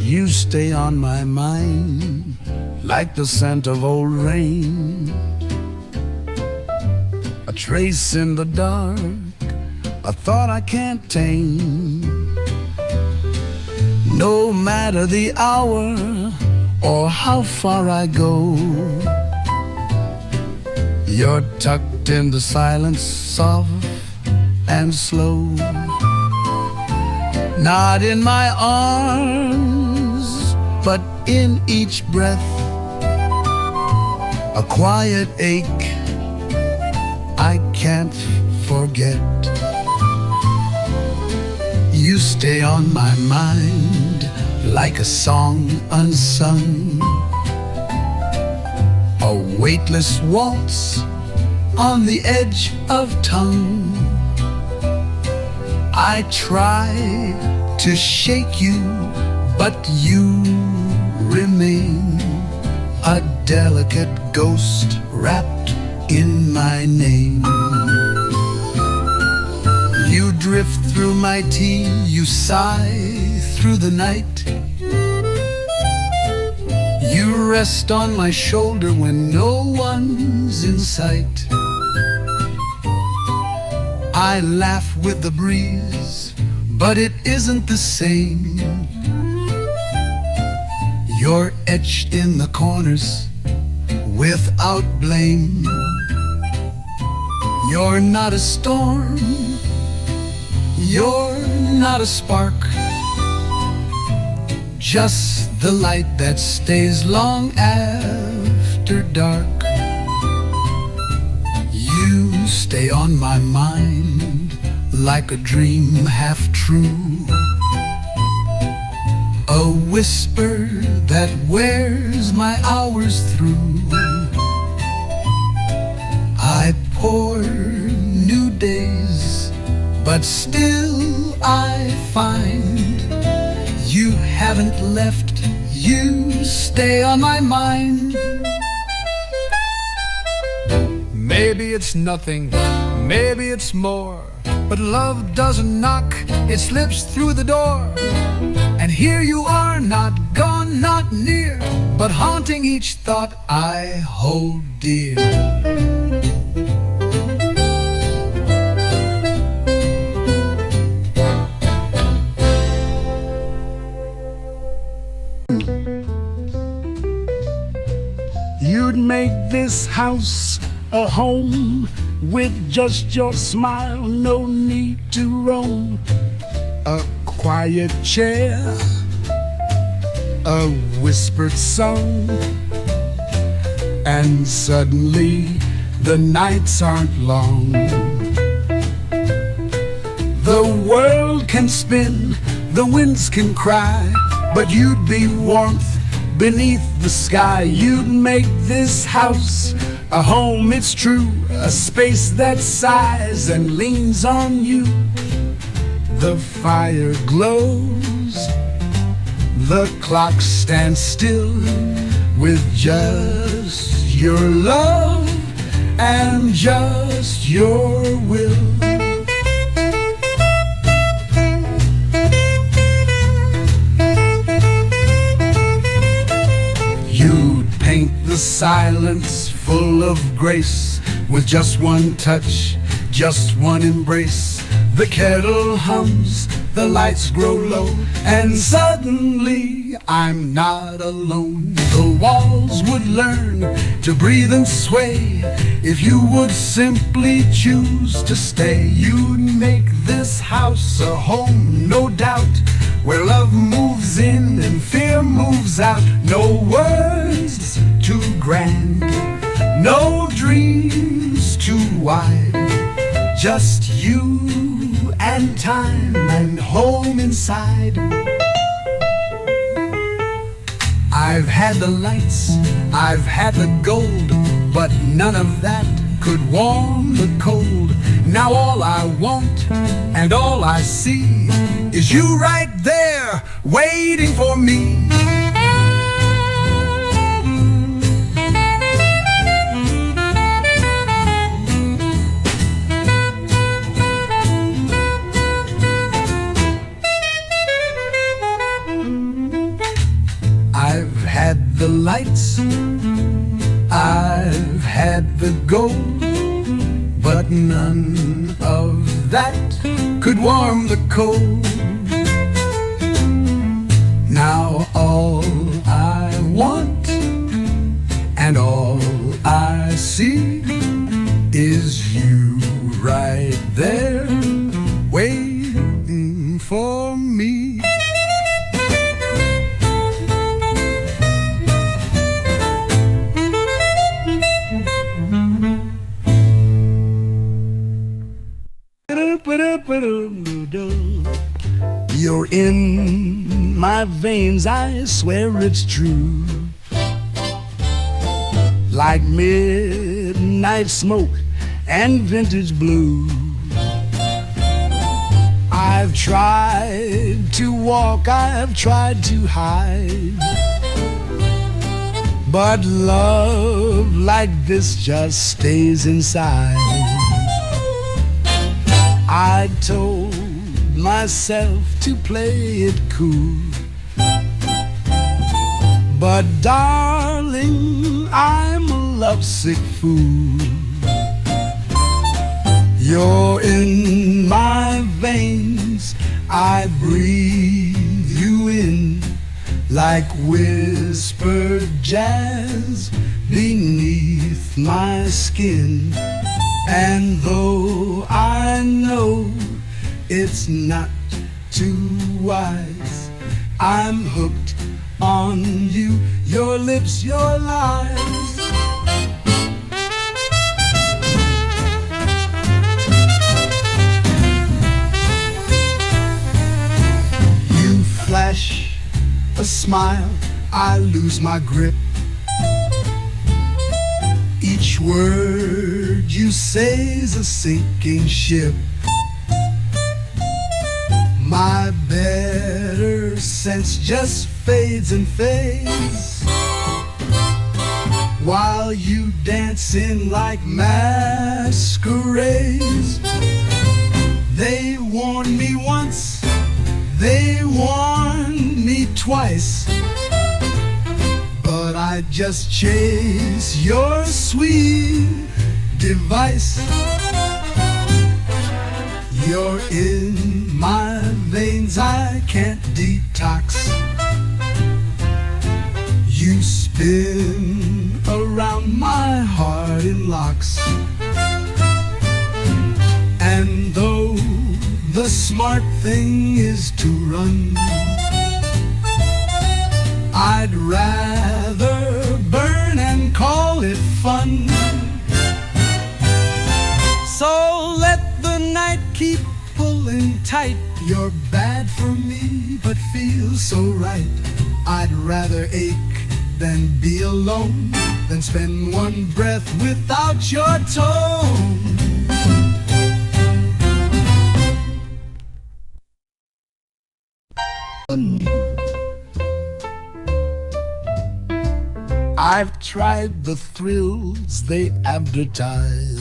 You stay on my mind like the scent of old rain, a trace in the dark, a thought I can't tame. No matter the hour or how far I go, you're tucked in the silence, soft and slow. Not in my arms, but in each breath, a quiet ache I can't forget. You stay on my mind like a song unsung, a weightless waltz on the edge of tongue. I try to shake you, but you remain a delicate ghost wrapped in my name. You drift through my tea, you sigh through the night. You rest on my shoulder when no one's in sight. I laugh with the breeze, but it isn't the same. You're etched in the corners without blame. You're not a storm, you're not a spark, just the light that stays long after dark. You stay on my mind like a dream half true, a whisper that wears my hours through. I pour new days, but still I find you haven't left, you stay on my mind. Maybe it's nothing, maybe it's more, but love doesn't knock, it slips through the door. And here you are, not gone, not near, but haunting each thought I hold dear. You'd make this house a home with just your smile, no need to roam. A quiet chair, a whispered song, and suddenly the nights aren't long. The world can spin, the winds can cry, but you'd be warmth beneath the sky. You'd make this house a home, it's true, a space that sighs and leans on you. The fire glows, the clock stands still, with just your love and just your will. You'd paint the silence full of grace, with just one touch, just one embrace. The kettle hums, the lights grow low, and suddenly I'm not alone. The walls would learn to breathe and sway if you would simply choose to stay. You'd make this house a home, no doubt, where love moves in and fear moves out. No words too grand, no dreams too wide, just you and time and home inside. I've had the lights, I've had the gold, but none of that could warm the cold. Now all I want and all I see is you right there waiting for me. lights. I've had the gold, but none of that could warm the cold. Now all I want and all I see is you right there waiting for me. You're in my veins, I swear it's true. Like midnight smoke and vintage blue. I've tried to walk, I've tried to hide, but love like this just stays inside. I told myself to play it cool, but darling, I'm a lovesick fool. You're in my veins, I breathe you in like whispered jazz beneath my skin. And though I know it's not too wise, I'm hooked on you, your lips, your lies. You flash a smile, I lose my grip. Each word you say's a sinking ship. My better sense just fades and fades, while you dance in like masquerades. They warned me once, they warned me twice, but I just chase your sweet device. You're in my veins, I can't detox. You spin around my heart in locks. And though the smart thing is to run, I'd rather burn and call it fun. So let the night keep pulling tight. You're bad for me, but feel so right. I'd rather ache than be alone, than spend one breath without your tone. I've tried the thrills they advertise,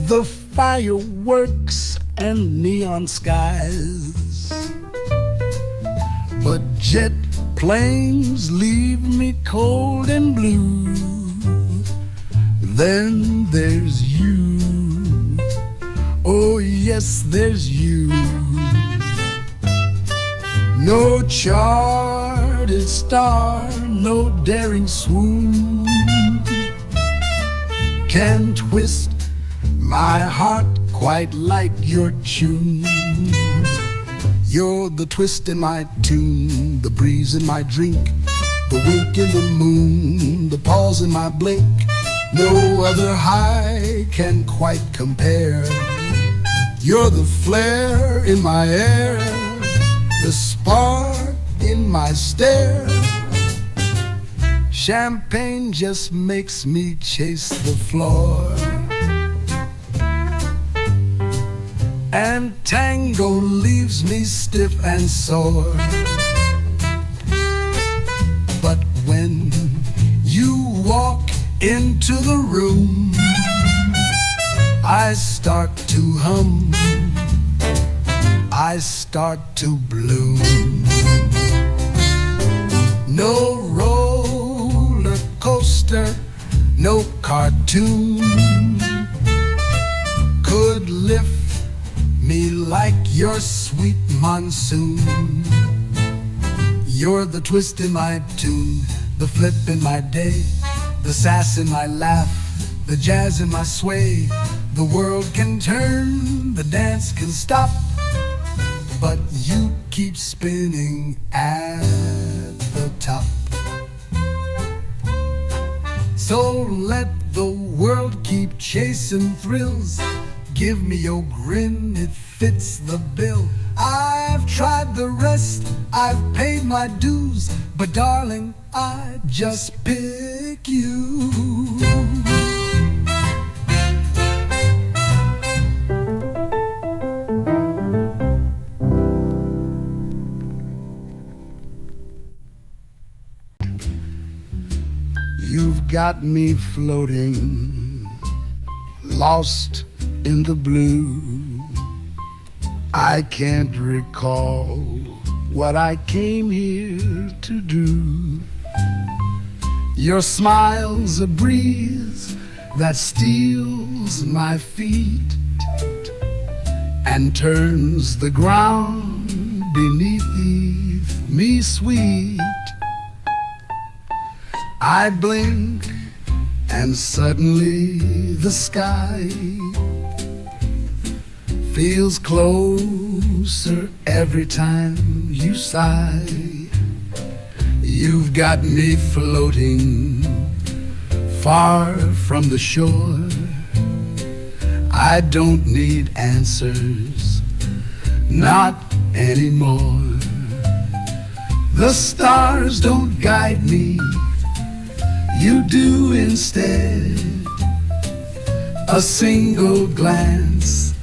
the fireworks and neon skies, but jet planes leave me cold and blue. Then there's you, oh yes, there's you. No charted star, no daring swoon can twist my heart quite like your tune. You're the twist in my tune, the breeze in my drink, the wink in the moon, the pause in my blink. No other high can quite compare. You're the flare in my air, the spark in my stare. Champagne just makes me chase the floor, and tango leaves me stiff and sore. But when you walk into the room, I start to hum, I start to bloom. No roller coaster, no cartoon could lift me like your sweet monsoon. You're the twist in my tune, the flip in my day, the sass in my laugh, the jazz in my sway. The world can turn, the dance can stop, but you keep spinning at the top. So let the world keep chasing thrills. Give me your grin, it fits the bill. I've tried the rest, I've paid my dues, but darling, I just pick you. You've got me floating, lost in the blue. I can't recall what I came here to do. Your smile's a breeze that steals my feet and turns the ground beneath me sweet. I blink and suddenly the sky feels closer every time you sigh. You've got me floating far from the shore. I don't need answers, not anymore. The stars don't guide me, you do instead. A single glance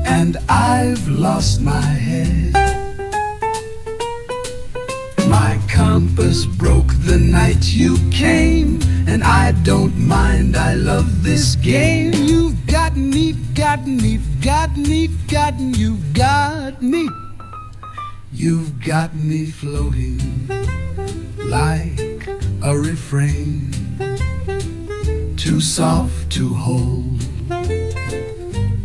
and I've lost my head. My compass broke the night you came, and I don't mind, I love this game. You've got me, got me, got me, got me, you've got me. You've got me floating like a refrain, too soft to hold,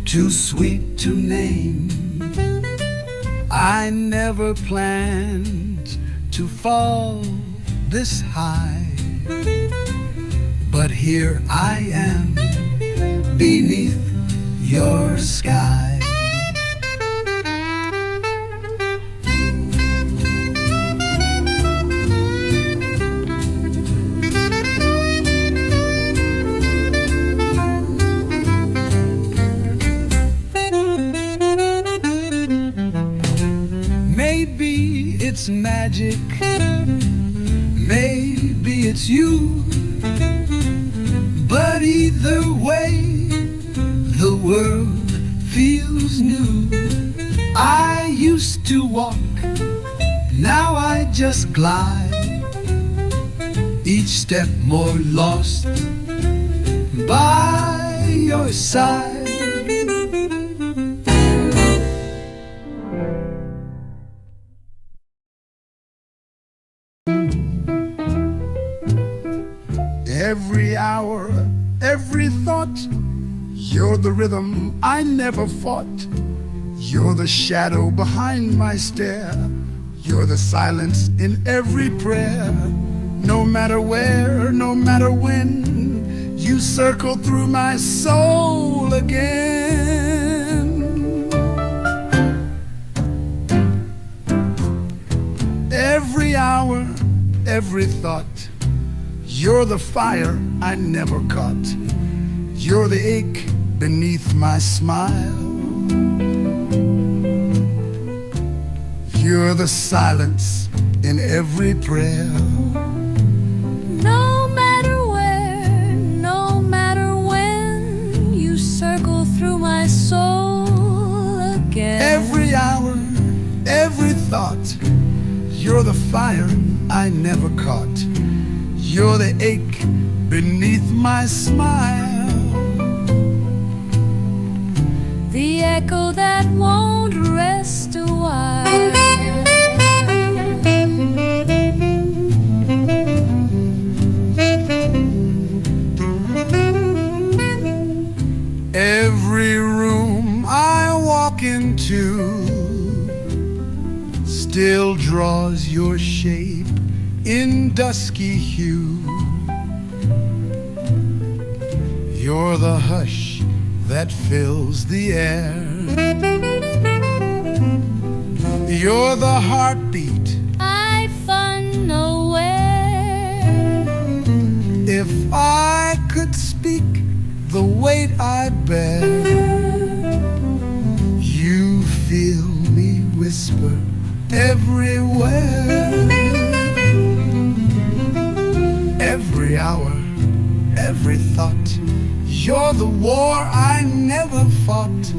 too sweet to name. I never planned to fall this high, but here I am beneath your sky. Maybe it's magic, maybe it's you, but either way, the world feels new. I used to walk, now I just glide, each step more lost by your side. Every hour, every thought, you're the rhythm I never fought. You're the shadow behind my stare. You're the silence in every prayer. No matter where, no matter when, you circle through my soul again. Every hour, every thought, you're the fire I never caught. You're the ache beneath my smile. You're the silence in every prayer. No matter where, no matter when, you circle through my soul again. Every hour, every thought, you're the fire I never caught. You're the ache beneath my smile. The echo that won't rest a while. too still draws your shape in dusky hue. You're the hush that fills the air. You're the heartbeat I find nowhere. If I could speak the weight I bear, you feel me whisper everywhere. Every hour, every thought, you're the war I never fought.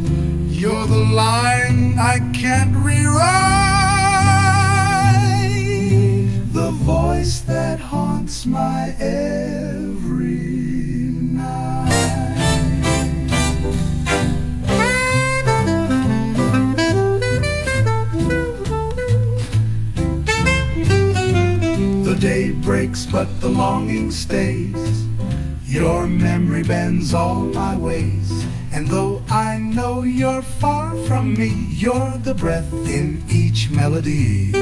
You're the line I can't rewrite. The voice that haunts my every night. The day breaks but the longing stays. Your memory bends all my ways. And though I know you're far from me, you're the breath in each melody.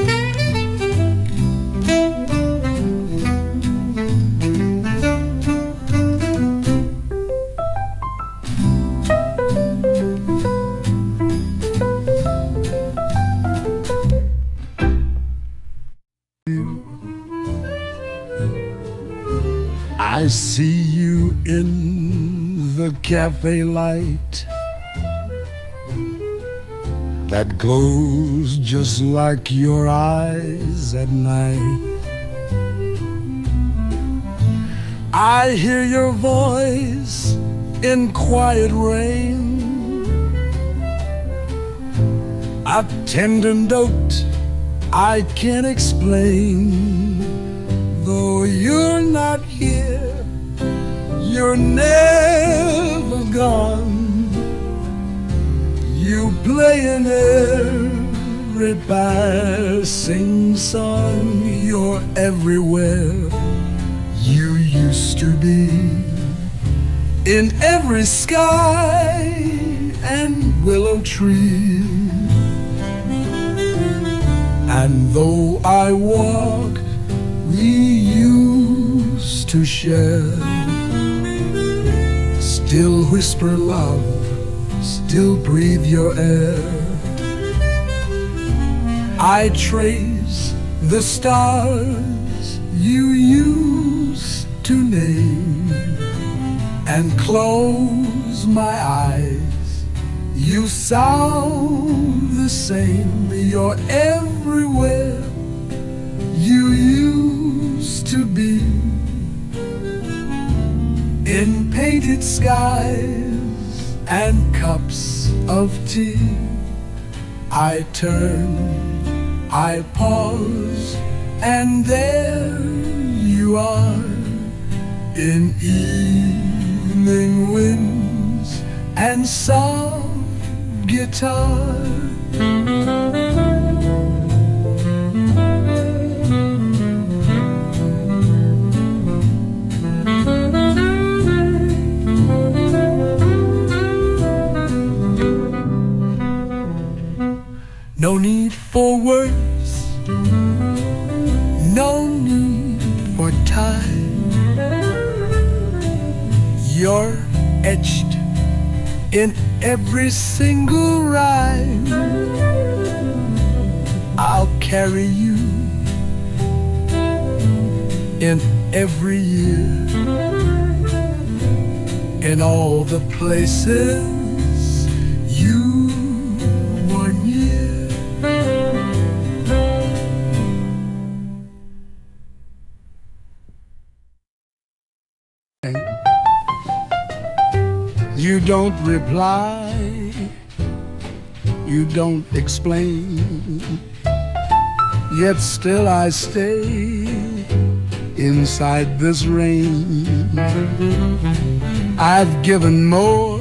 I see you in the cafe light that glows just like your eyes at night. I hear your voice in quiet rain, a tender note I can't explain. Though you're not here, you're never gone. You play in every passing song. You're everywhere you used to be, in every sky and willow tree. And though I walk, we used to share, still whisper love, still breathe your air. I trace the stars you used to name and close my eyes. You sound the same. You're everywhere you used to be, in painted skies and cups of tea. I turn, I pause, and there you are, in evening winds and soft guitar. No need for words, no need for time. You're etched in every single rhyme. I'll carry you in every year, in all the places you were near. You don't reply, you don't explain, yet still I stay inside this rain. I've given more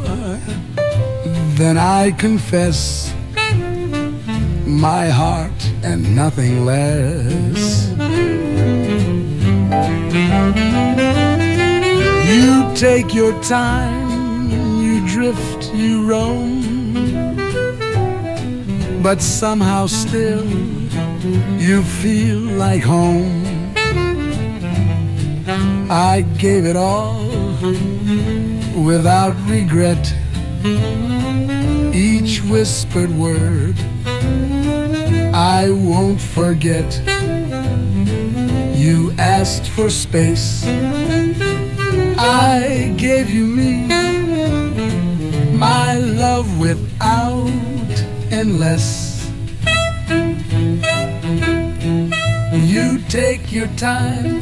than I confess, my heart and nothing less. You take your time, you drift, you roam, but somehow still you feel like home. I gave it all without regret, each whispered word I won't forget. You asked for space, I gave you me, my love without endless. You take your time,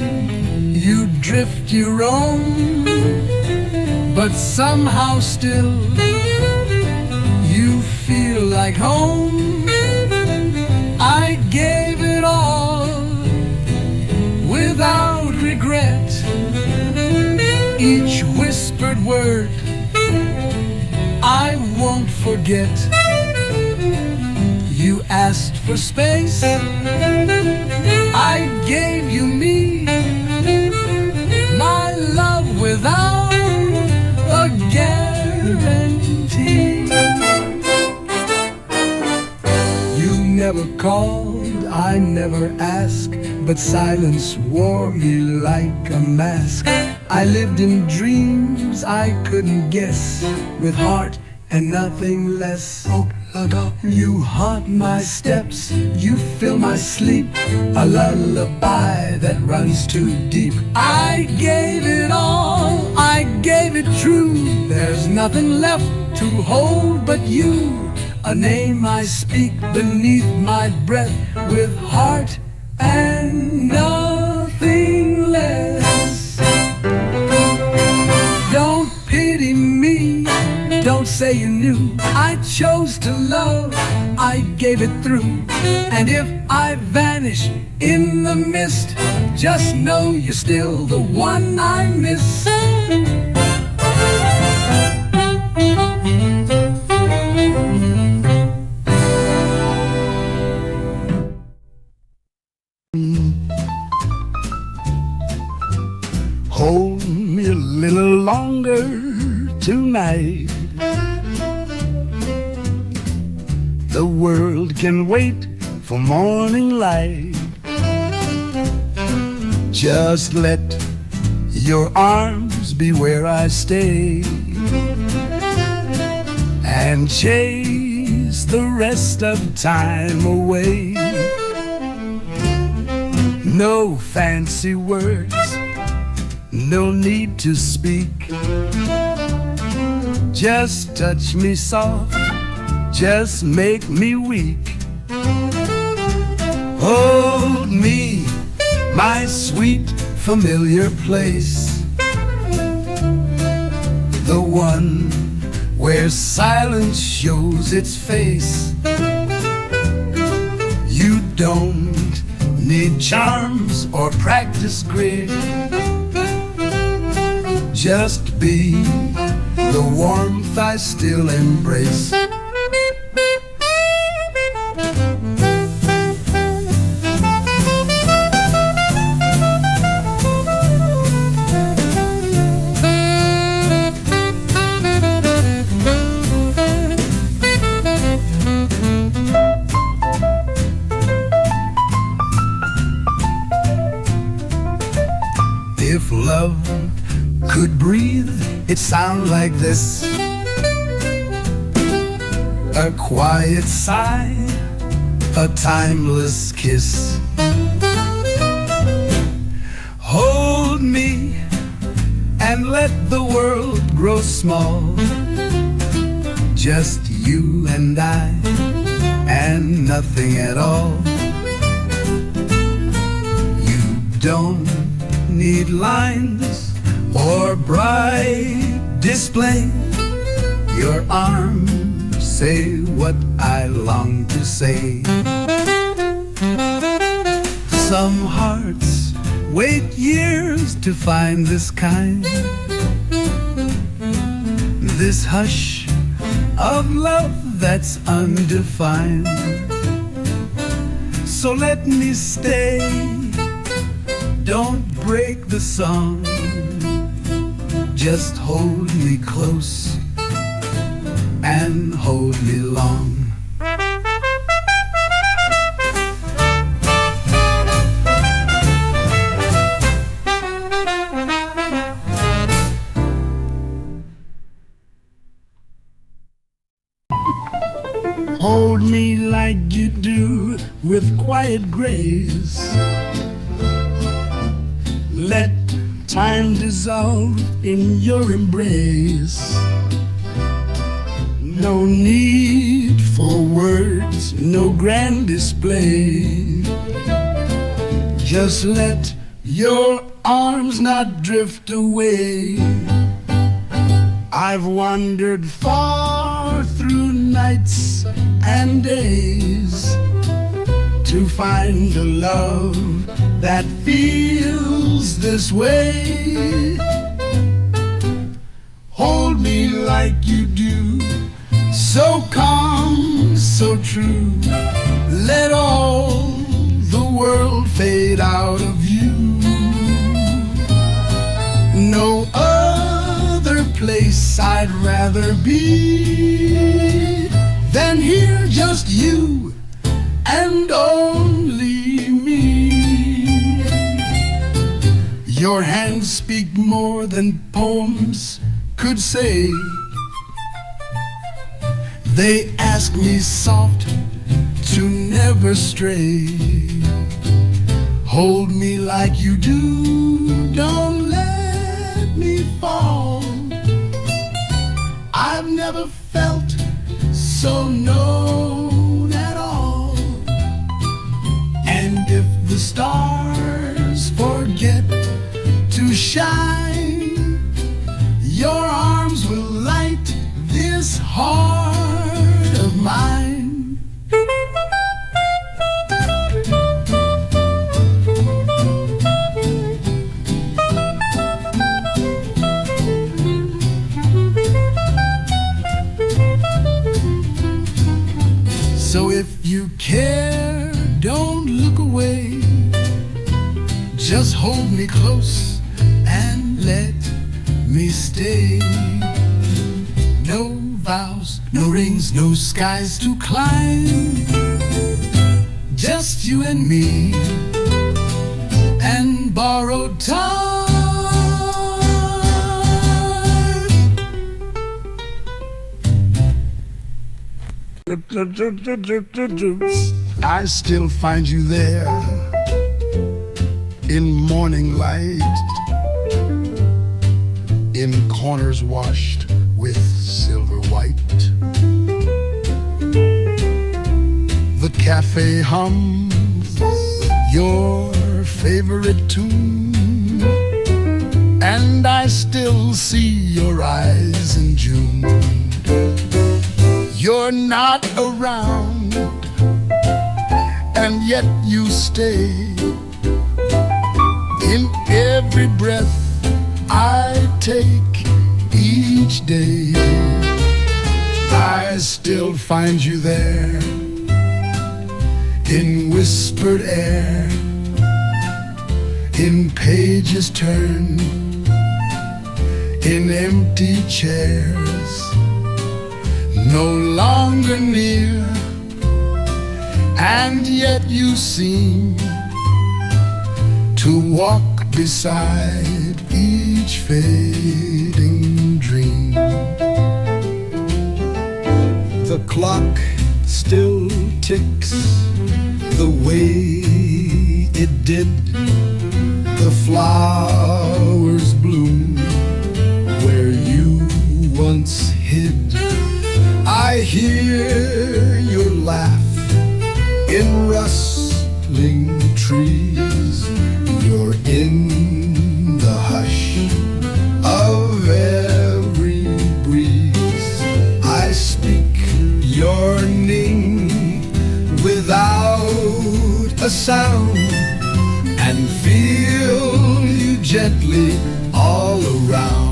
you drift, you roam, but somehow still you feel like home. I gave it all without regret, each whispered word I won't forget. You asked for space, I gave you me, my love without a guarantee. You never called, I never asked, but silence wore me like a mask. I lived in dreams I couldn't guess, with heart and nothing less. You haunt my steps, you fill my sleep, a lullaby that runs too deep. I gave it all, I gave it true. There's nothing left to hold but you, a name I speak beneath my breath, with heart and nothing less. Don't pity me, don't say you knew. I chose to love, I gave it through. And if I vanish in the mist, just know you're still the one I miss. Hold me a little longer tonight. The world can wait for morning light. Just let your arms be where I stay, and chase the rest of time away. No fancy words, no need to speak. Just touch me soft, just make me weak. Hold me, my sweet familiar place, the one where silence shows its face. You don't need charms or practice grit, just be the warmth I still embrace. If love could breathe, it'd sound like this: a quiet sigh, a timeless kiss. Hold me and let the world grow small, just you and I, and nothing at all. You don't need lines or bright display. Your arms say what I long to say. Some hearts wait years to find this kind, this hush of love that's undefined. So let me stay, don't break the song, just hold me close and hold me long. like you do with quiet grace. Let time dissolve in your embrace. No need for words, no grand display. Just let your arms not drift away. I've wandered far through nights and days to find a love that feels this way. Hold me like you do, so calm, so true. Let all the world fade out of you. No other place I'd rather be than here, just you and only me. Your hands speak more than poems could say. They ask me soft to never stray. Hold me like you do, don't let me fall. I've never felt so known at all. And if the stars forget to shine, your arms will light this heart of mine. So if you care, don't look away. Just hold me close and let me stay. No vows, no rings, no skies to climb. Just you and me and borrowed time. I still find you there in morning light, in corners washed with silver white. The cafe hums your favorite tune, and I still see your eyes in June. You're not around, and yet you stay in every breath I take each day. I still find you there in whispered air, in pages turned, in empty chairs. No longer near, and yet you seem to walk beside each fading dream. The clock still ticks the way it did. The flowers bloom where you once hid. I hear your laugh in rustling trees. You're in the hush of every breeze. I speak your name without a sound and feel you gently all around.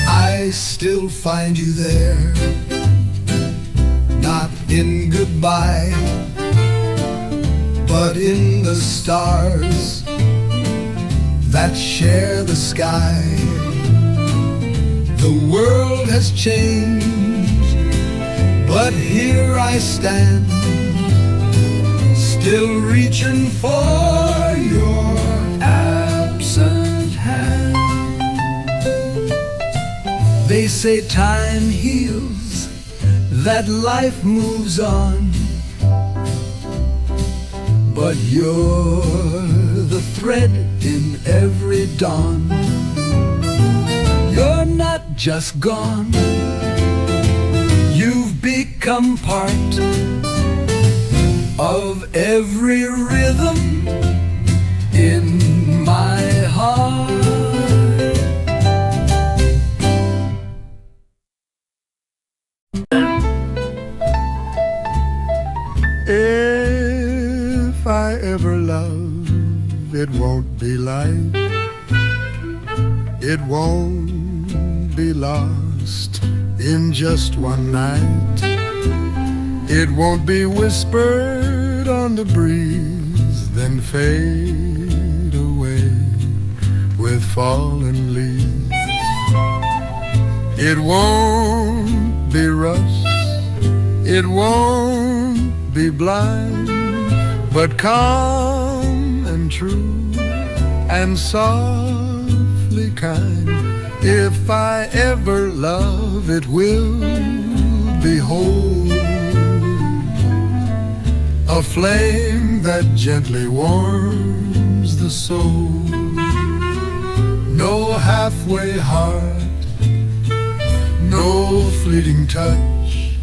I still find you there, not in goodbye, but in the stars that share the sky. The world has changed, but here I stand, still reaching for your absent hand. They say time heals, that life moves on, but you're the thread in every dawn. You're not just gone, you've become part of every rhythm in my heart. If I ever love, it won't be light. It won't be lost in just one night. It won't be whispered on the breeze, then fade away with fallen leaves. It won't be rushed, it won't be blind, but calm and true and softly kind. If I ever love, it will behold a flame that gently warms the soul. No halfway heart, no fleeting touch,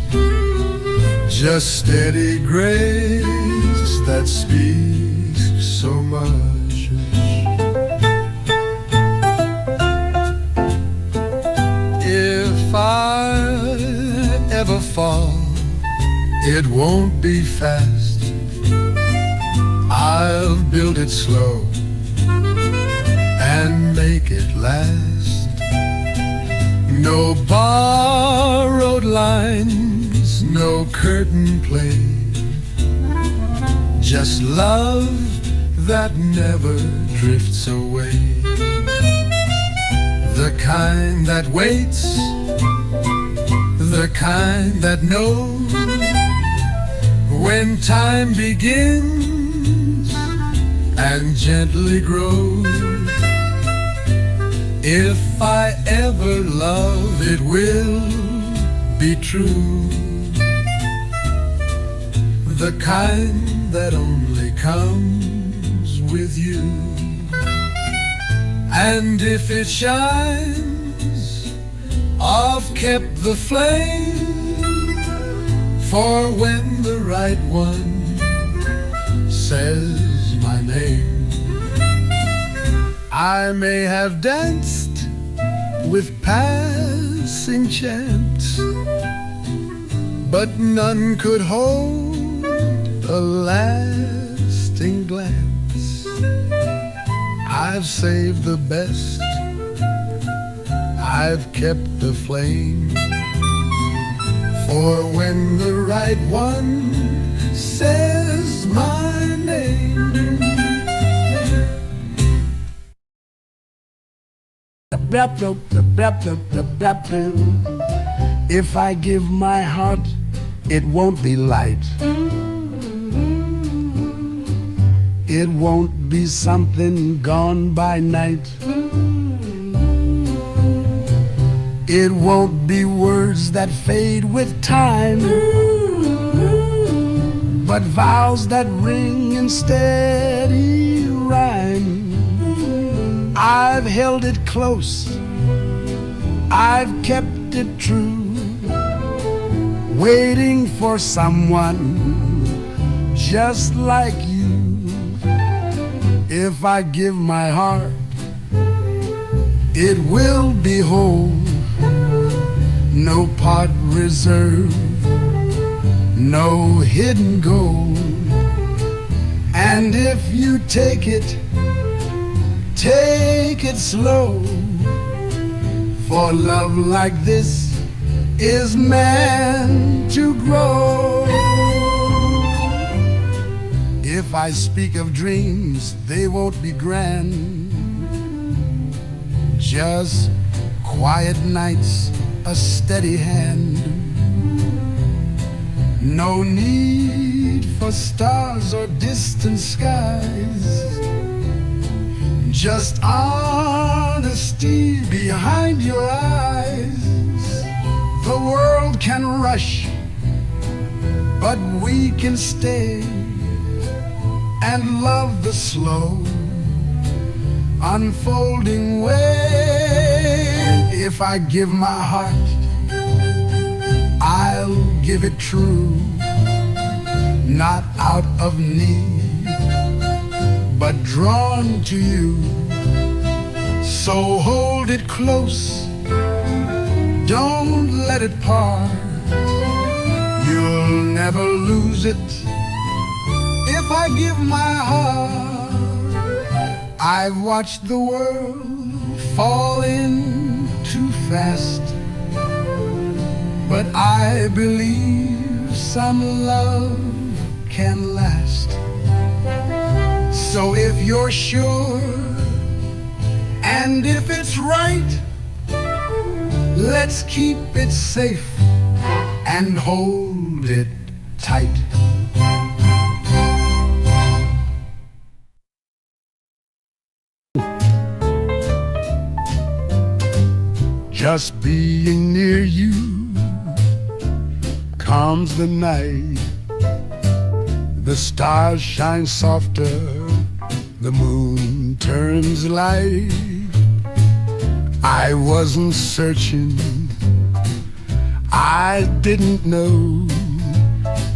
just steady grace that speaks so much. If I ever fall, it won't be fast. I'll build it slow and make it last. No borrowed lines, no curtain play, just love that never drifts away. The kind that waits, the kind that knows when time begins and gently grows. If I ever love, it will be true, the kind that only comes with you. And if it shines, I've kept the flame for when the right one says my name. I may have danced with passing chance, but none could hold a lasting glance. I've saved the best, I've kept the flame for when the right one says my name. If I give my heart, it won't be light. It won't be something gone by night. It won't be words that fade with time, but vows that ring in steady rhyme. I've held it close, I've kept it true, waiting for someone just like you. If I give my heart, it will be whole, no part reserved, no hidden gold. And if you take it slow, for love like this is meant to grow. If I speak of dreams, they won't be grand, just quiet nights, a steady hand. No need for stars or distant skies, just honesty behind your eyes. The world can rush, but we can stay and love the slow unfolding way. If I give my heart, I'll give it true, not out of need, but drawn to you. So hold it close, don't let it part. You'll never lose it if I give my heart. I've watched the world fall in too fast, but I believe some love can last. So if you're sure, and if it's right, let's keep it safe and hold it tight. Just being near you calms the night. The stars shine softer, the moon turns light. I wasn't searching, I didn't know,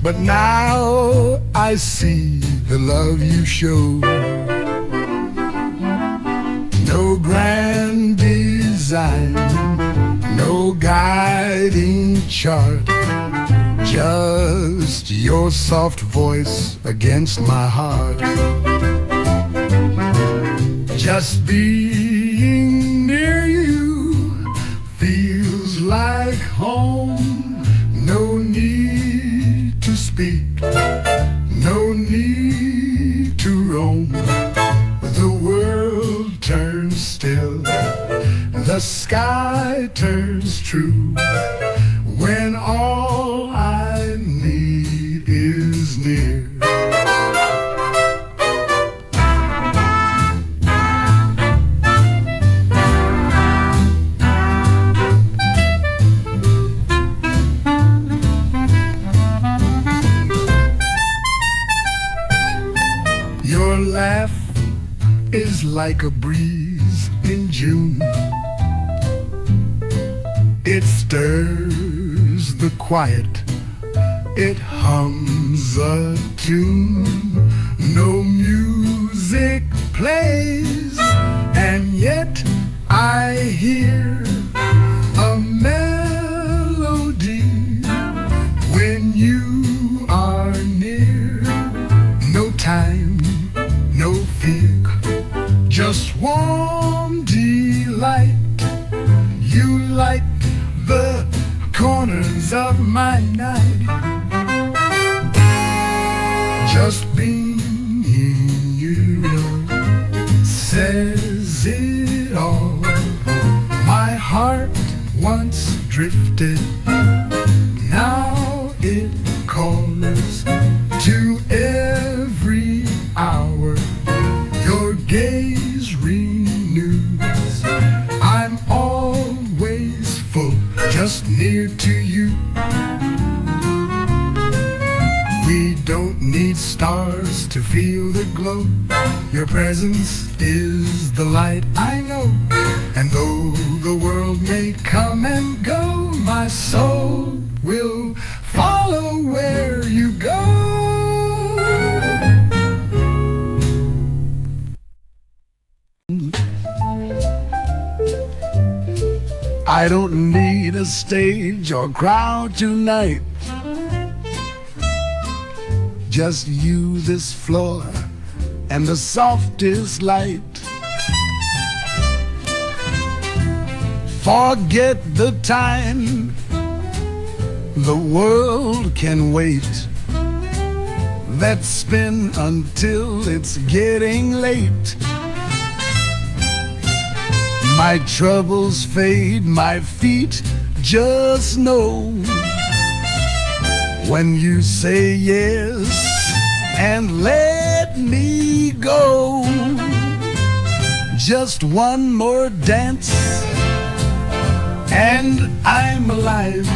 but now I see the love you show. No grand design, no guiding chart, just your soft voice against my heart. Just being near you feels like home. No need to speak, no need to roam. The world turns still, the sky turns true, when all I need is near. Your laugh is like a breeze in June. It stirs the quiet, it hums a tune. No music plays, and yet I hear a melody when you are near. No time, no fear, just warm delight. You light the corners of my night. Just being you says it all. My heart once drifted, now it calls to every hour. Your gaze renews, I'm always full, just near to you. We don't need stars to feel the glow. Your presence is the light I know. And though the world may come and go, my soul will follow where you go. I don't need a stage or crowd tonight. Just you, this floor, and the softest light. Forget the time, the world can wait. Let's spin until it's getting late. My troubles fade, my feet just know when you say yes and let me go. Just one more dance and I'm alive.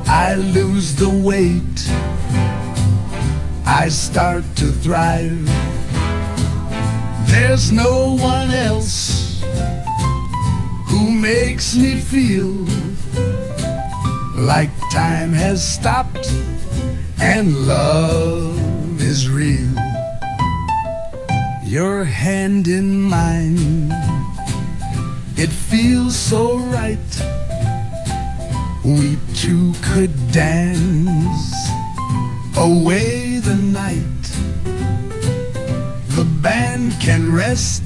I lose the weight I start to thrive. There's no one else who makes me feel like time has stopped and love is real. Your hand in mine, it feels so right. We two could dance away the night. The band can rest,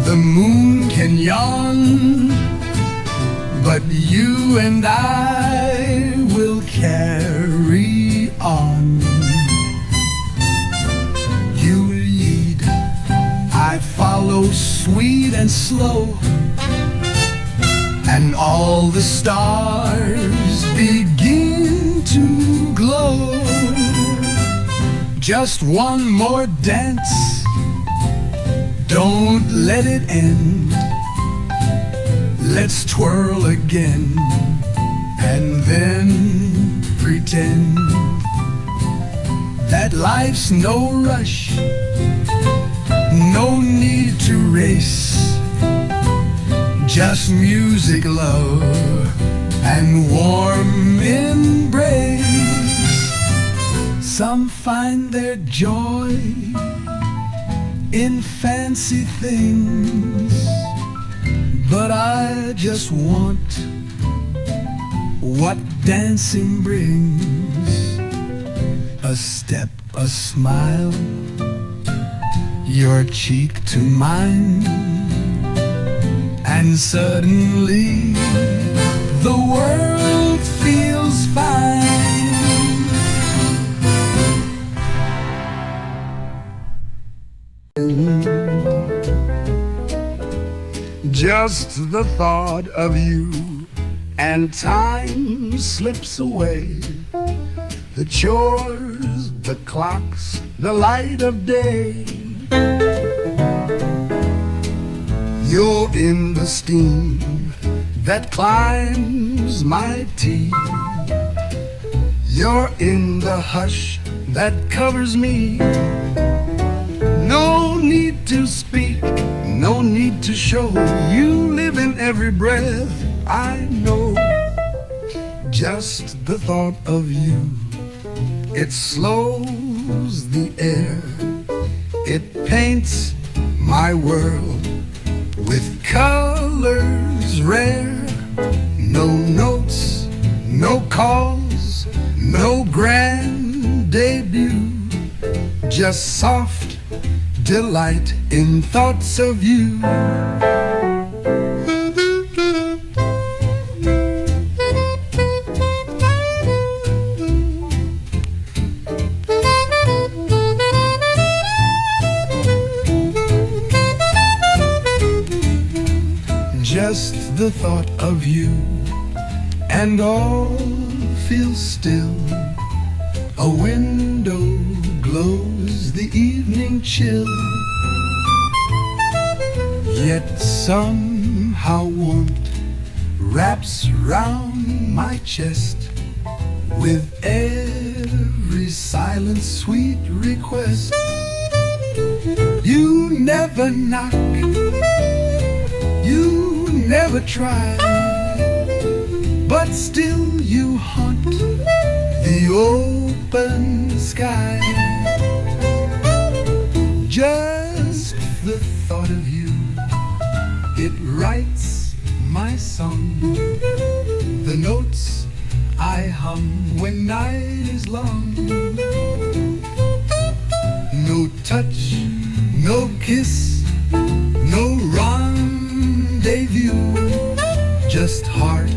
the moon can yawn, but you and I will carry on. You lead, I follow, sweet and slow, and all the stars begin to glow. Just one more dance, don't let it end. Let's twirl again and then pretend that life's no rush, no need to race. Just music, love, and warm embrace. Some find their joy in fancy things, but I just want what dancing brings. A step, a smile, your cheek to mine, and suddenly the world feels fine. Just the thought of you, and time slips away. The chores, the clocks, the light of day. You're in the steam that climbs my teeth. You're in the hush that covers me. No need to speak, no need to show. You live in every breath I know. Just the thought of you, it slows the air. It paints my world with colors rare. No notes, no calls, no grand debut. Just soft delight in thoughts of you. Just the thought of you, and all feels still. A window glows the evening chill, yet somehow warmth wraps round my chest. With every silent sweet request, you never knock, you never try, but still you haunt the open sky. Just the thought of you, it writes my song. The notes I hum when night is long. No touch, no kiss, no rendezvous. Just heart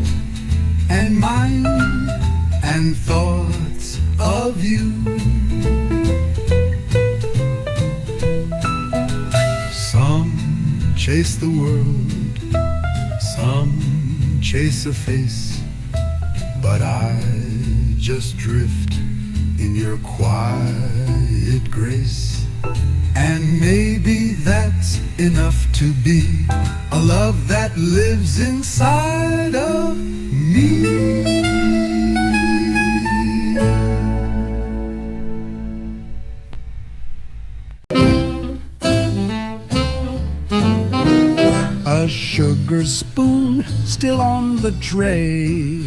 and mind and thoughts of you. Some chase the world, some chase a face, but I just drift in your quiet grace. And maybe that's enough to be a love that lives inside of me. sugar spoon still on the tray.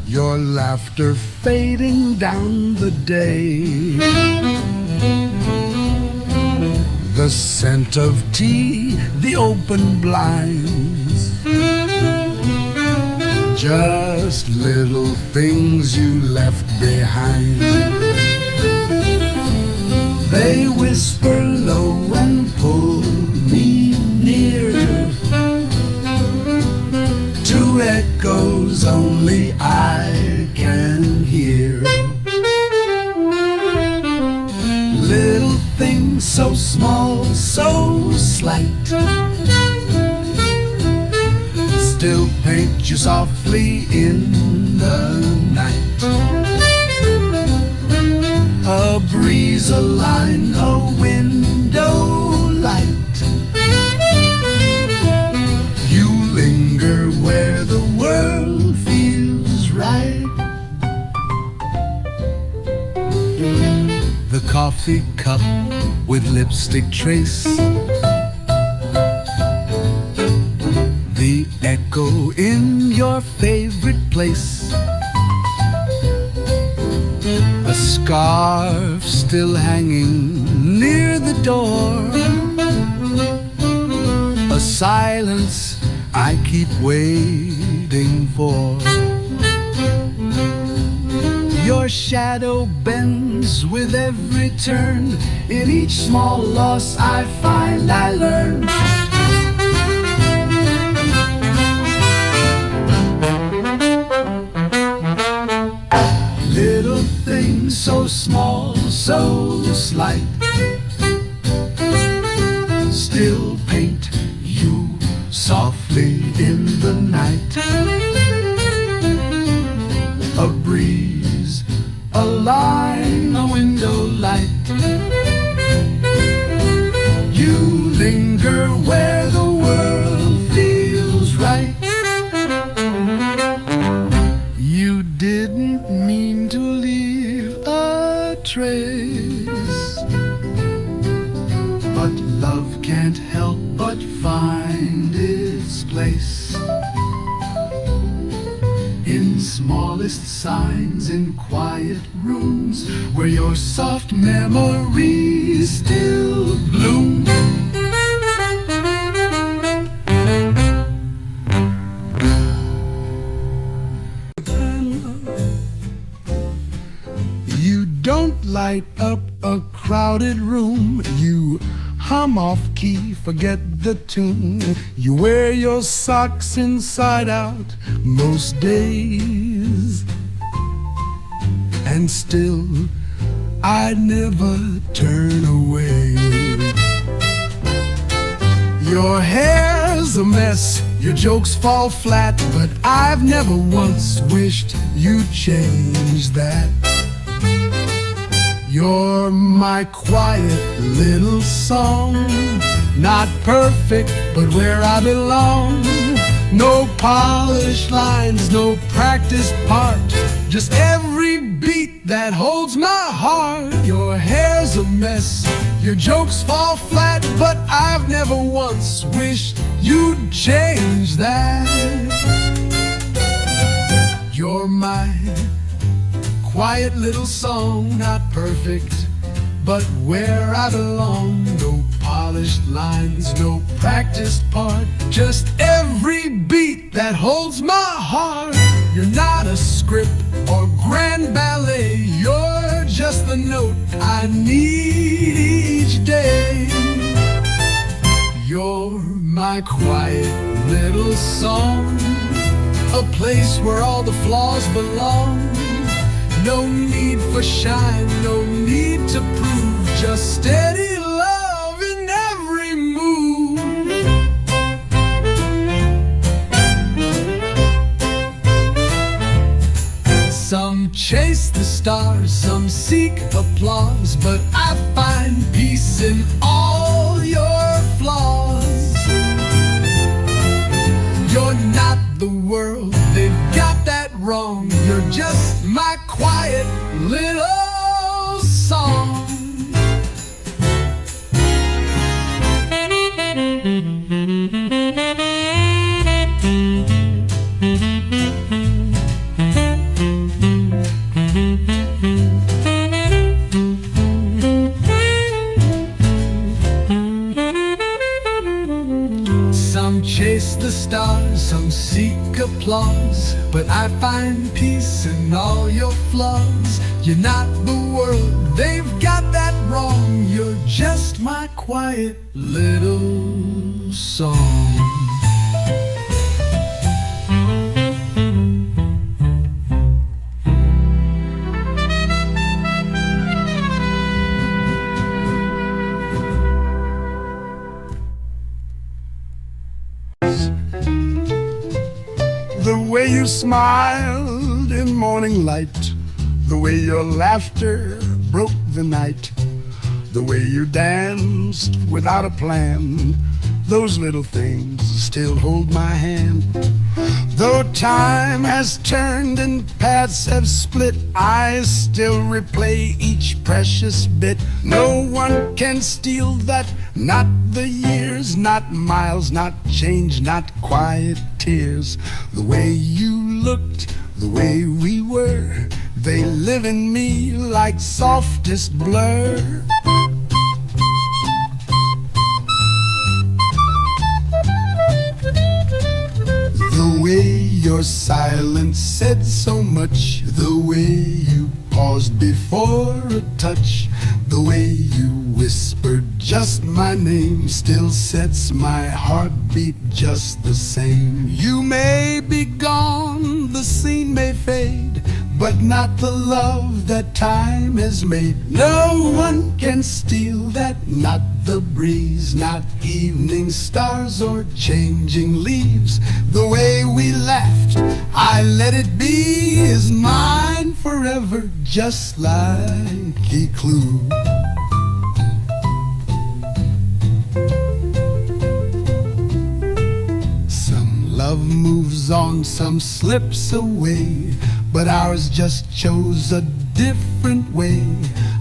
Your laughter fading down the day. The scent of tea, the open blinds. Just little things you left behind. They whisper low and pull me near to echoes only I can hear. Little things so small, so slight, still paint you softly in the night. A breeze, a line, a window light. You linger where the world feels right. The coffee cup with lipstick trace. The echo in your favorite place. A scarf still hanging near the door. A silence I keep waiting for. Your shadow bends with every turn. In each small loss I find I learn. Little things so small, so slight, still paint you softly in the night. A breeze, a line, a window light. You linger where the world feels right. You didn't mean to leave a trace, but love can't help but find its place in smallest signs, in quiet rooms where your soft memories still bloom. You don't light up a crowded room. You hum off key, forget the tune. You wear your socks inside out most days, and still I'd never turn away. Your hair's a mess, your jokes fall flat, but I've never once wished you'd change that. You're my quiet little song, not perfect, but where I belong. No polished lines, no practiced part, just every beat that holds my heart. Your hair's a mess, your jokes fall flat, but I've never once wished you'd change that. You're my quiet little song, not perfect, but where I belong. No polished lines, no practiced part, just every beat that holds my heart. You're not a script or grand ballet, you're just the note I need each day. You're my quiet little song, a place where all the flaws belong. No need for shine, no need to prove, just steady love in every move. Some chase the stars, some seek applause, but I find peace in all your flaws. You're not the world, they've got that wrong. You're just my quiet little song. Some seek applause, but I find peace in all your flaws. You're not the world, they've got that wrong. You're just my quiet little song. The way you smiled in morning light, the way your laughter broke the night, the way you danced without a plan, those little things still hold my hand. Though time has turned and paths have split, I still replay each precious bit. No one can steal that, not the years, not miles, not change, not quiet tears. The way you looked, the way we were, they live in me like softest blur. The way your silence said so much, the way you paused before a touch, the way you whispered just my name still sets my heartbeat just the same. You may be gone, the scene may fade, but not the love that time has made. No one can steal that, not the breeze, not evening stars or changing leaves. The way we laughed, I let it be, is mine forever, just like a clue. Some love moves on, some slips away, but ours just chose a different way.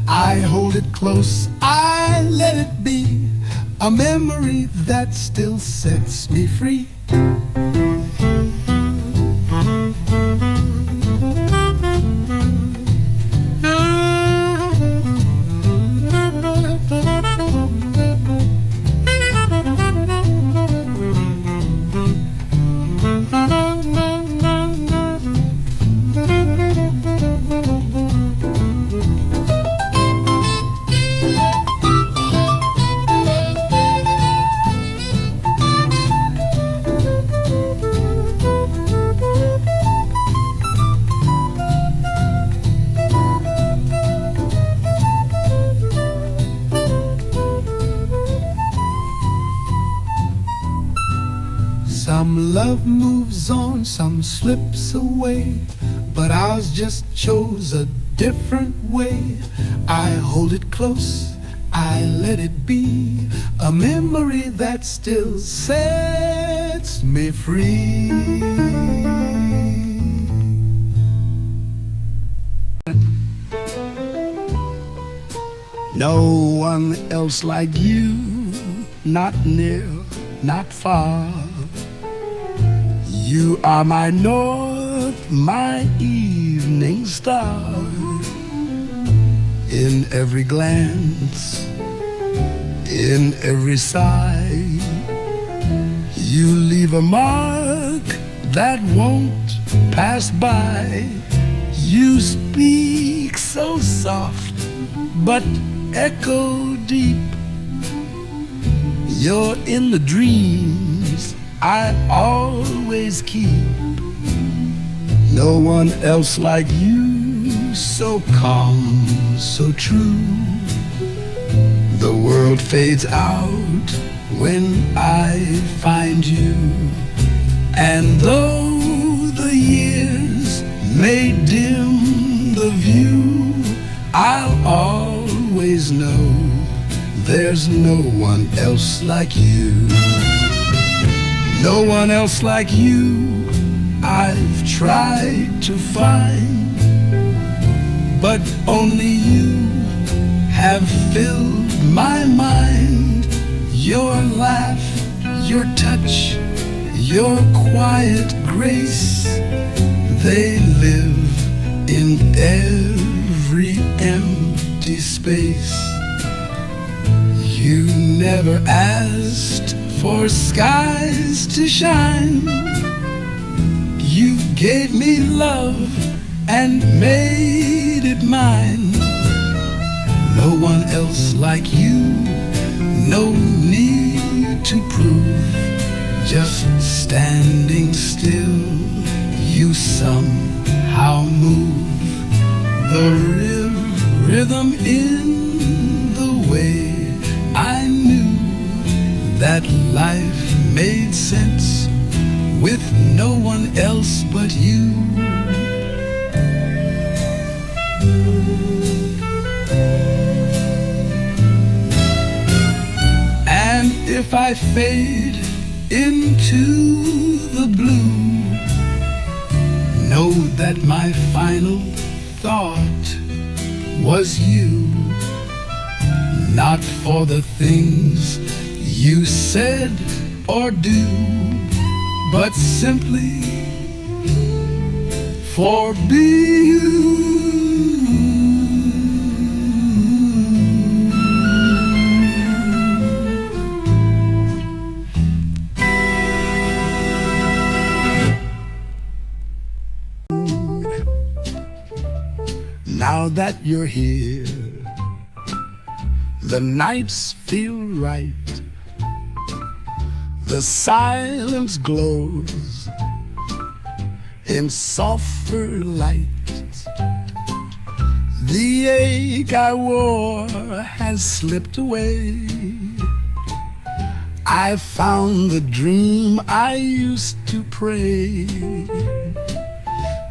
I hold it close, I let it be, a memory that still sets me free. Some love moves on, some slips away, but ours just chose a different way. I hold it close, I let it be, a memory that still sets me free. No one else like you, not near, not far. You are my north, my evening star. In every glance, in every sigh, you leave a mark that won't pass by. You speak so soft, but echo deep. You're in the dreams I always keep. No one else like you, so calm, so true. The world fades out when I find you. And though the years may dim the view, I'll always know there's no one else like you. No one else like you I've tried to find, but only you have filled my mind. Your laugh, your touch, your quiet grace, they live in every empty space. You never asked for skies to shine, You gave me love and made it mine. No one else like you, no need to prove. Just standing still, you somehow move the rhythm in the way I knew that life made sense with no one else but you. And if I fade into the blue, know that my final thought was you. Not for the things you said or do, but simply for being. Now that you're here, the nights feel right. The silence glows in softer light. The ache I wore has slipped away. I found the dream I used to pray.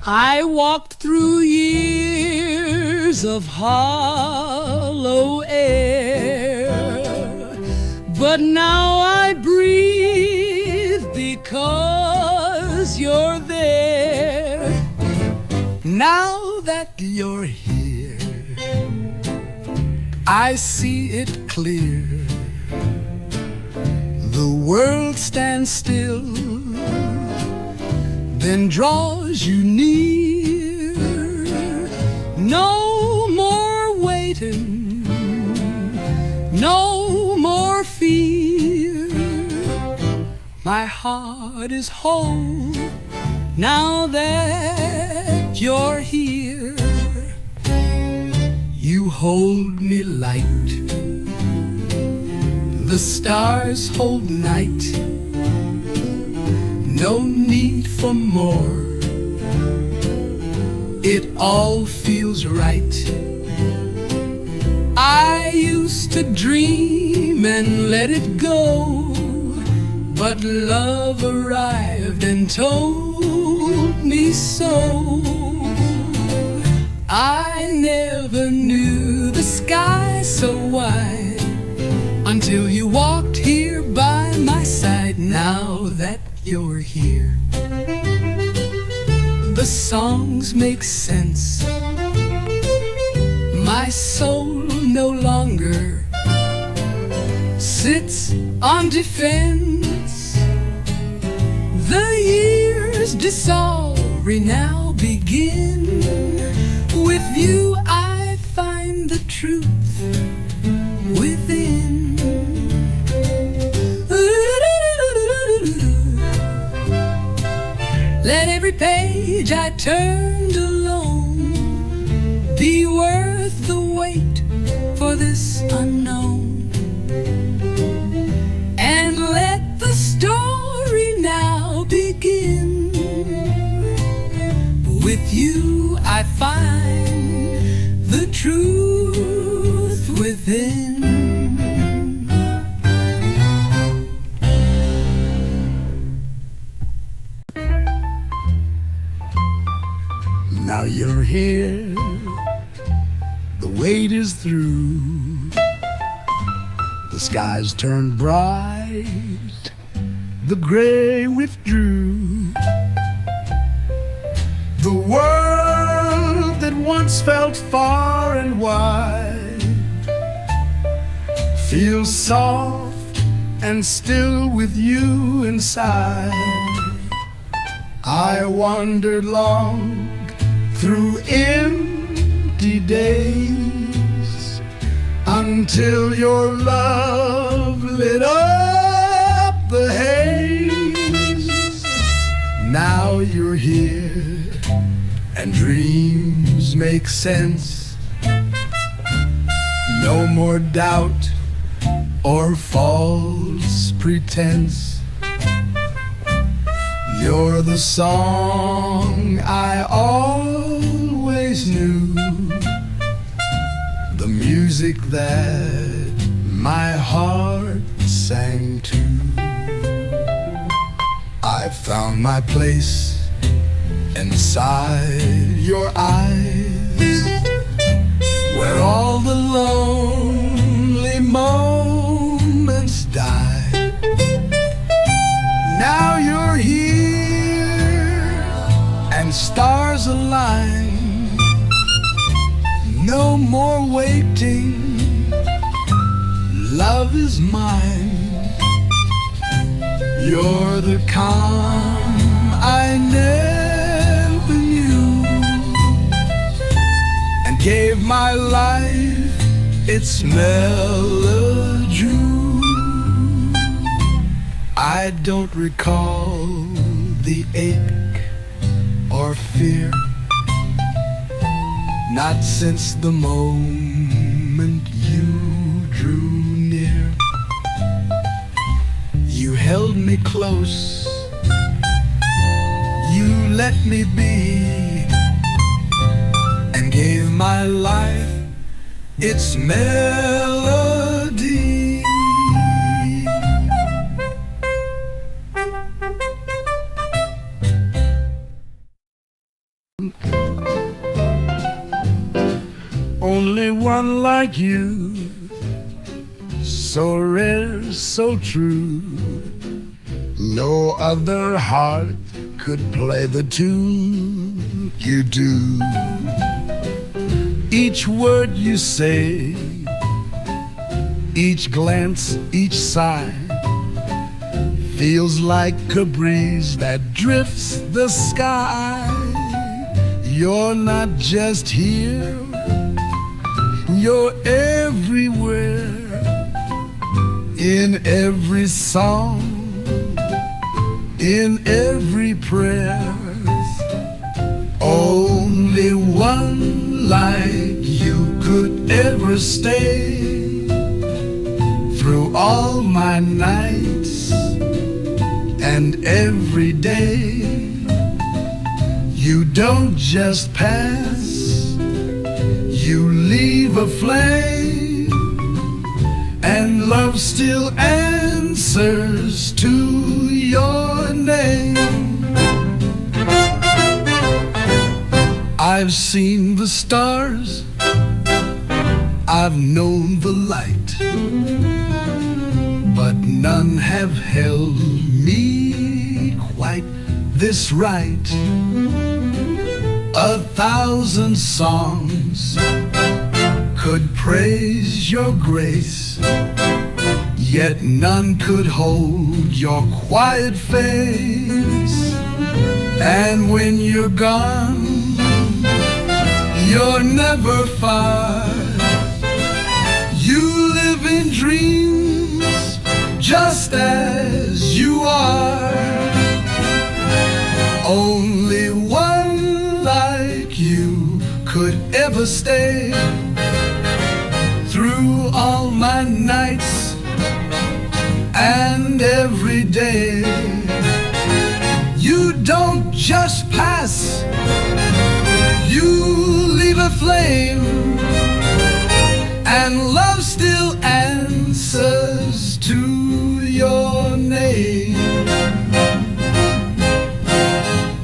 I walked through years of hollow air, but now I breathe because you're there. Now that you're here, I see it clear. The world stands still, then draws you near. No more waiting, no more fear. My heart is whole now that you're here. You hold me light, the stars hold night. No need for more, it all feels right. I used to dream and let it go, but love arrived and told me so. I never knew the sky so wide until you walked here by my side. Now that you're here, the songs make sense. My soul no longer sits on defense. The years dissolve, now begin. With you I find the truth within. Let every page I turned alone be worth the wait for this unknown. And let the story now begin. With you I find the truth within. Now you're here, the wait is through. The skies turned bright, the gray withdrew. The world that once felt far and wide feels soft and still with you inside. I wandered long through empty days until your love lit up the haze. Now you're you're here and dreams make sense. No more doubt or false pretense. You're the song I always knew, the music that my heart sang to. I found my place inside your eyes, where all the lonely moments die. Now you're here and stars align. No more waiting, love is mine. You're the calm I never knew, and gave my life its melody. I don't recall the ache or fear, not since the moment you drew near. You held me close, you let me be, and gave my life its melody. Only one like you, so rare, so true. No other heart could play the tune you do. Each word you say, each glance, each sigh, feels like a breeze that drifts the sky. You're not just here, you're everywhere, in every song, in every prayer. Only one like you could ever stay through all my nights and every day. You don't just pass, you leave a flame, and love still answers to your name. I've seen the stars, I've known the light, but none have held me quite this right. 1,000 songs could praise your grace, yet none could hold your quiet face. And when you're gone, you're never far. You live in dreams just as you are. Only one like you could ever stay through all my nights and every day. You don't just pass, you leave a flame, and love still answers to your name.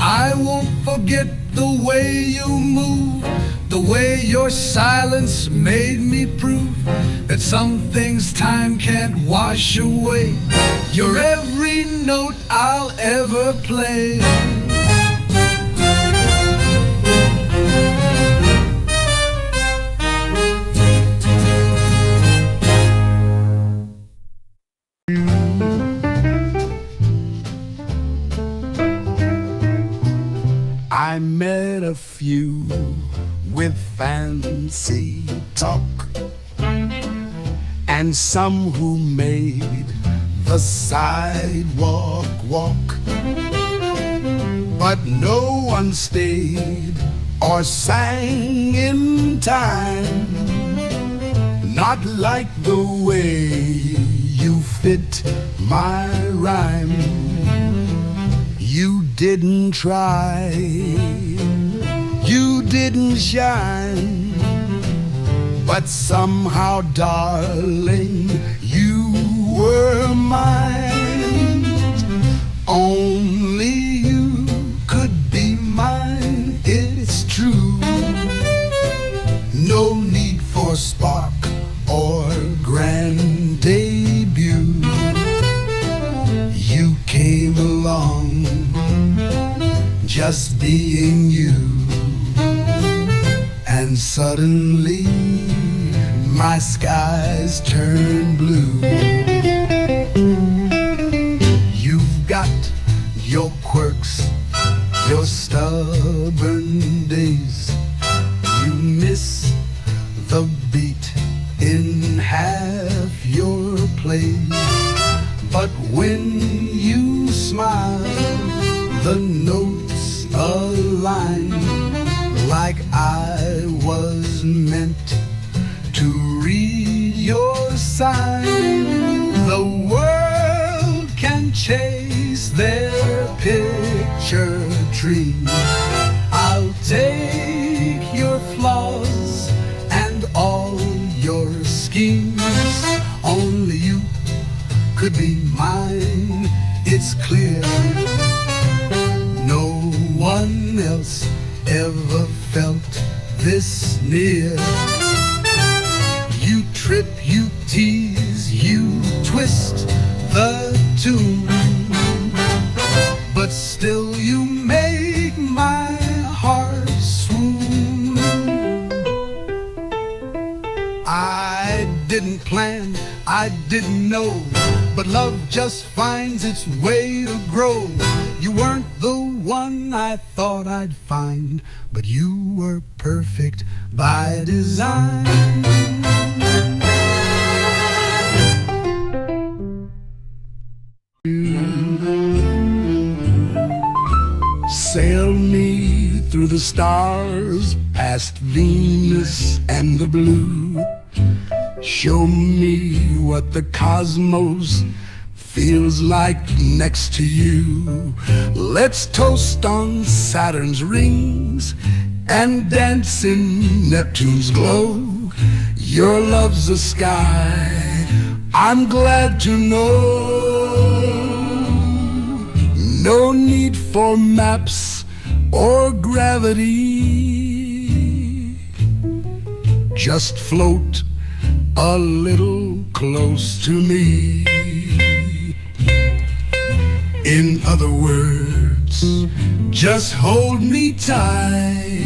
I won't forget the way you move, the way your silence made me prove that some things time can't wash away. You're every note I'll ever play. I met a few with fancy talk, and some who made the sidewalk walk. but no one stayed or sang in time. Not like the way you fit my rhyme. You didn't try, you didn't shine, but somehow, darling, you were mine. Only you could be mine, it's true. No need for spark or grand debut. You came along, just being you, and suddenly my skies turn blue. You've got your quirks, your stubborn days. You miss the beat in half your plays. But when you smile, the notes align, like I was meant to read your sign. The world can chase their picture dream. I'll take your flaws and all your schemes. Only you could be mine, it's clear. No one else ever felt this near. You trip, you tease, you twist the tune, but still you make my heart swoon. I didn't plan, I didn't know, but love just finds its way to grow. You weren't the one I thought I'd find, but you were perfect by design. Sail me through the stars, past Venus and the blue. Show me what the cosmos feels like next to you. Let's toast on Saturn's rings and dance in Neptune's glow. Your love's a sky, I'm glad to know. No need for maps or gravity. Just float a little close to me. In other words, just hold me tight.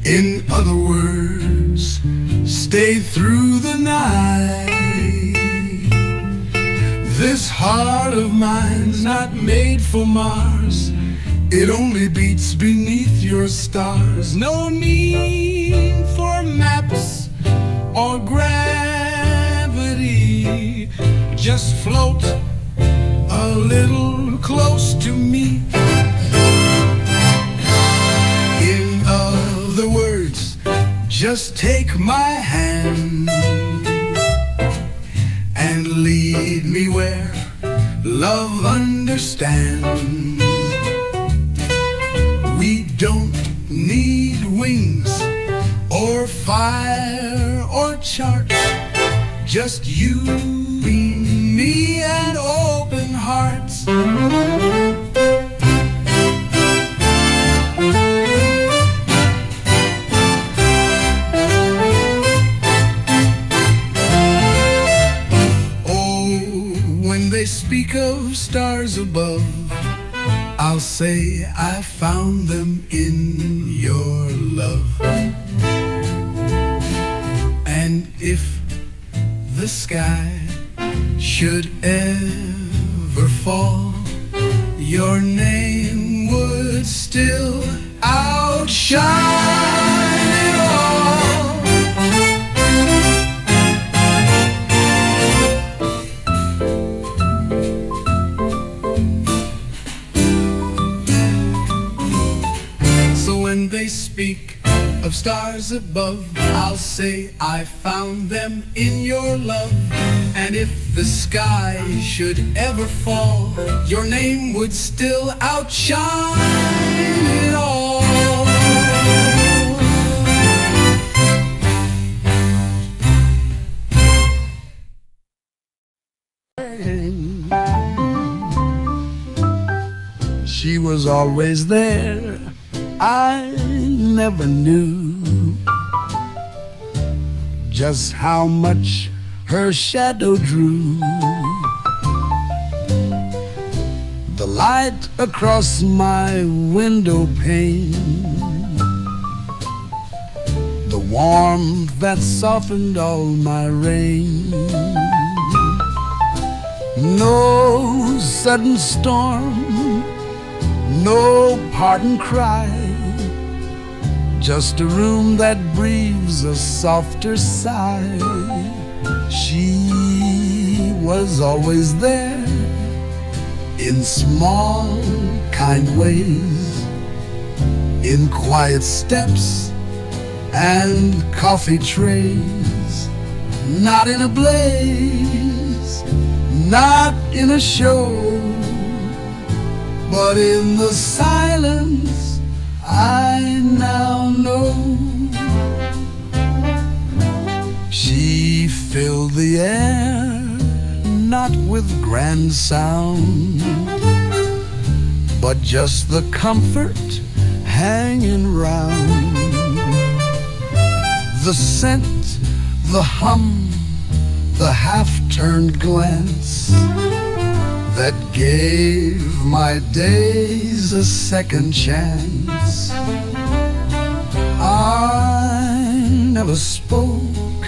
In other words, stay through the night. This heart of mine's not made for Mars. It only beats beneath your stars. No need for maps or gravity. Just float a little close to me. In other words, just take my hand and lead me where love understands. We don't need wings or fire or chart. Just you, me, and open hearts. When they speak of stars above, I'll say I found them in your love. And if the sky should ever fall, your name would still outshine it all. of stars above, I'll say I found them in your love. And if the sky should ever fall, your name would still outshine it all. She was always there, I never knew just how much her shadow drew. The light across my window pane, the warmth that softened all my rain. No sudden storm, no parting cry, just a room that breathes a softer sigh. She was always there in small, kind ways, in quiet steps and coffee trays. Not in a blaze, not in a show, but in the silence I now know. She filled the air, not with grand sound, but just the comfort hanging round. The scent, the hum, the half-turned glance that gave my days a second chance. I never spoke,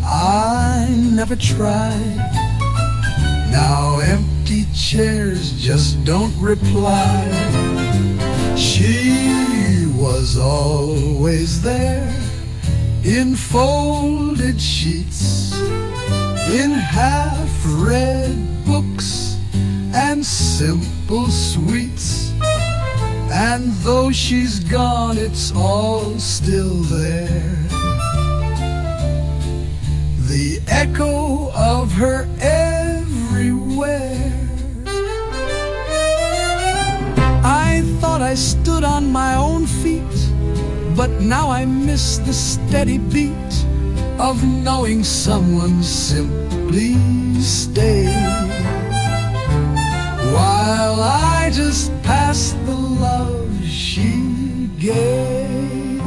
I never tried. Now empty chairs just don't reply. She was always there in folded sheets, in half-read books and simple sweets. And though she's gone, it's all still there, the echo of her everywhere. I thought I stood on my own feet, but now I miss the steady beat of knowing someone simply stayed, while I just passed the love she gave.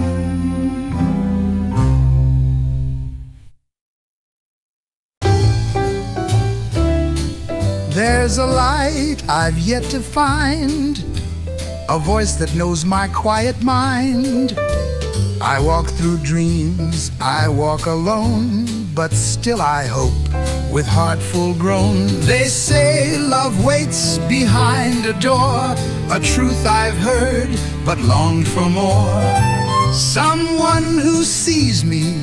There's a light I've yet to find, a voice that knows my quiet mind. I walk through dreams, I walk alone, but still I hope with heart full grown. They say love waits behind a door, a truth I've heard but longed for more. Someone who sees me,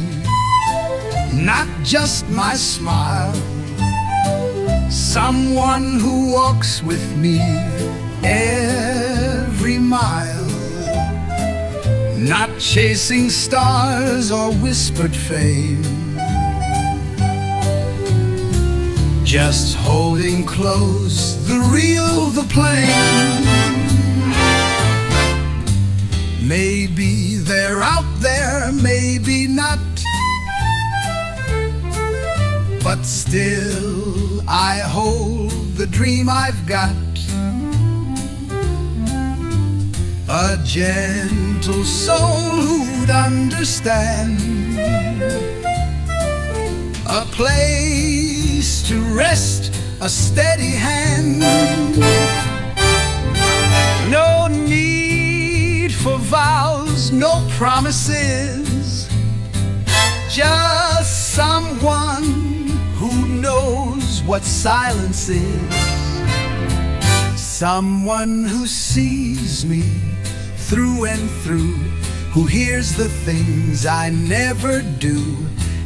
not just my smile. Someone who walks with me every mile. Not chasing stars or whispered fame, just holding close the real, the plain. Maybe they're out there, maybe not, but still I hold the dream I've got. A gentle soul who'd understand, a place to rest, a steady hand. No need for vows, no promises, just someone who knows what silence is. Someone who sees me through and through, who hears the things I never do.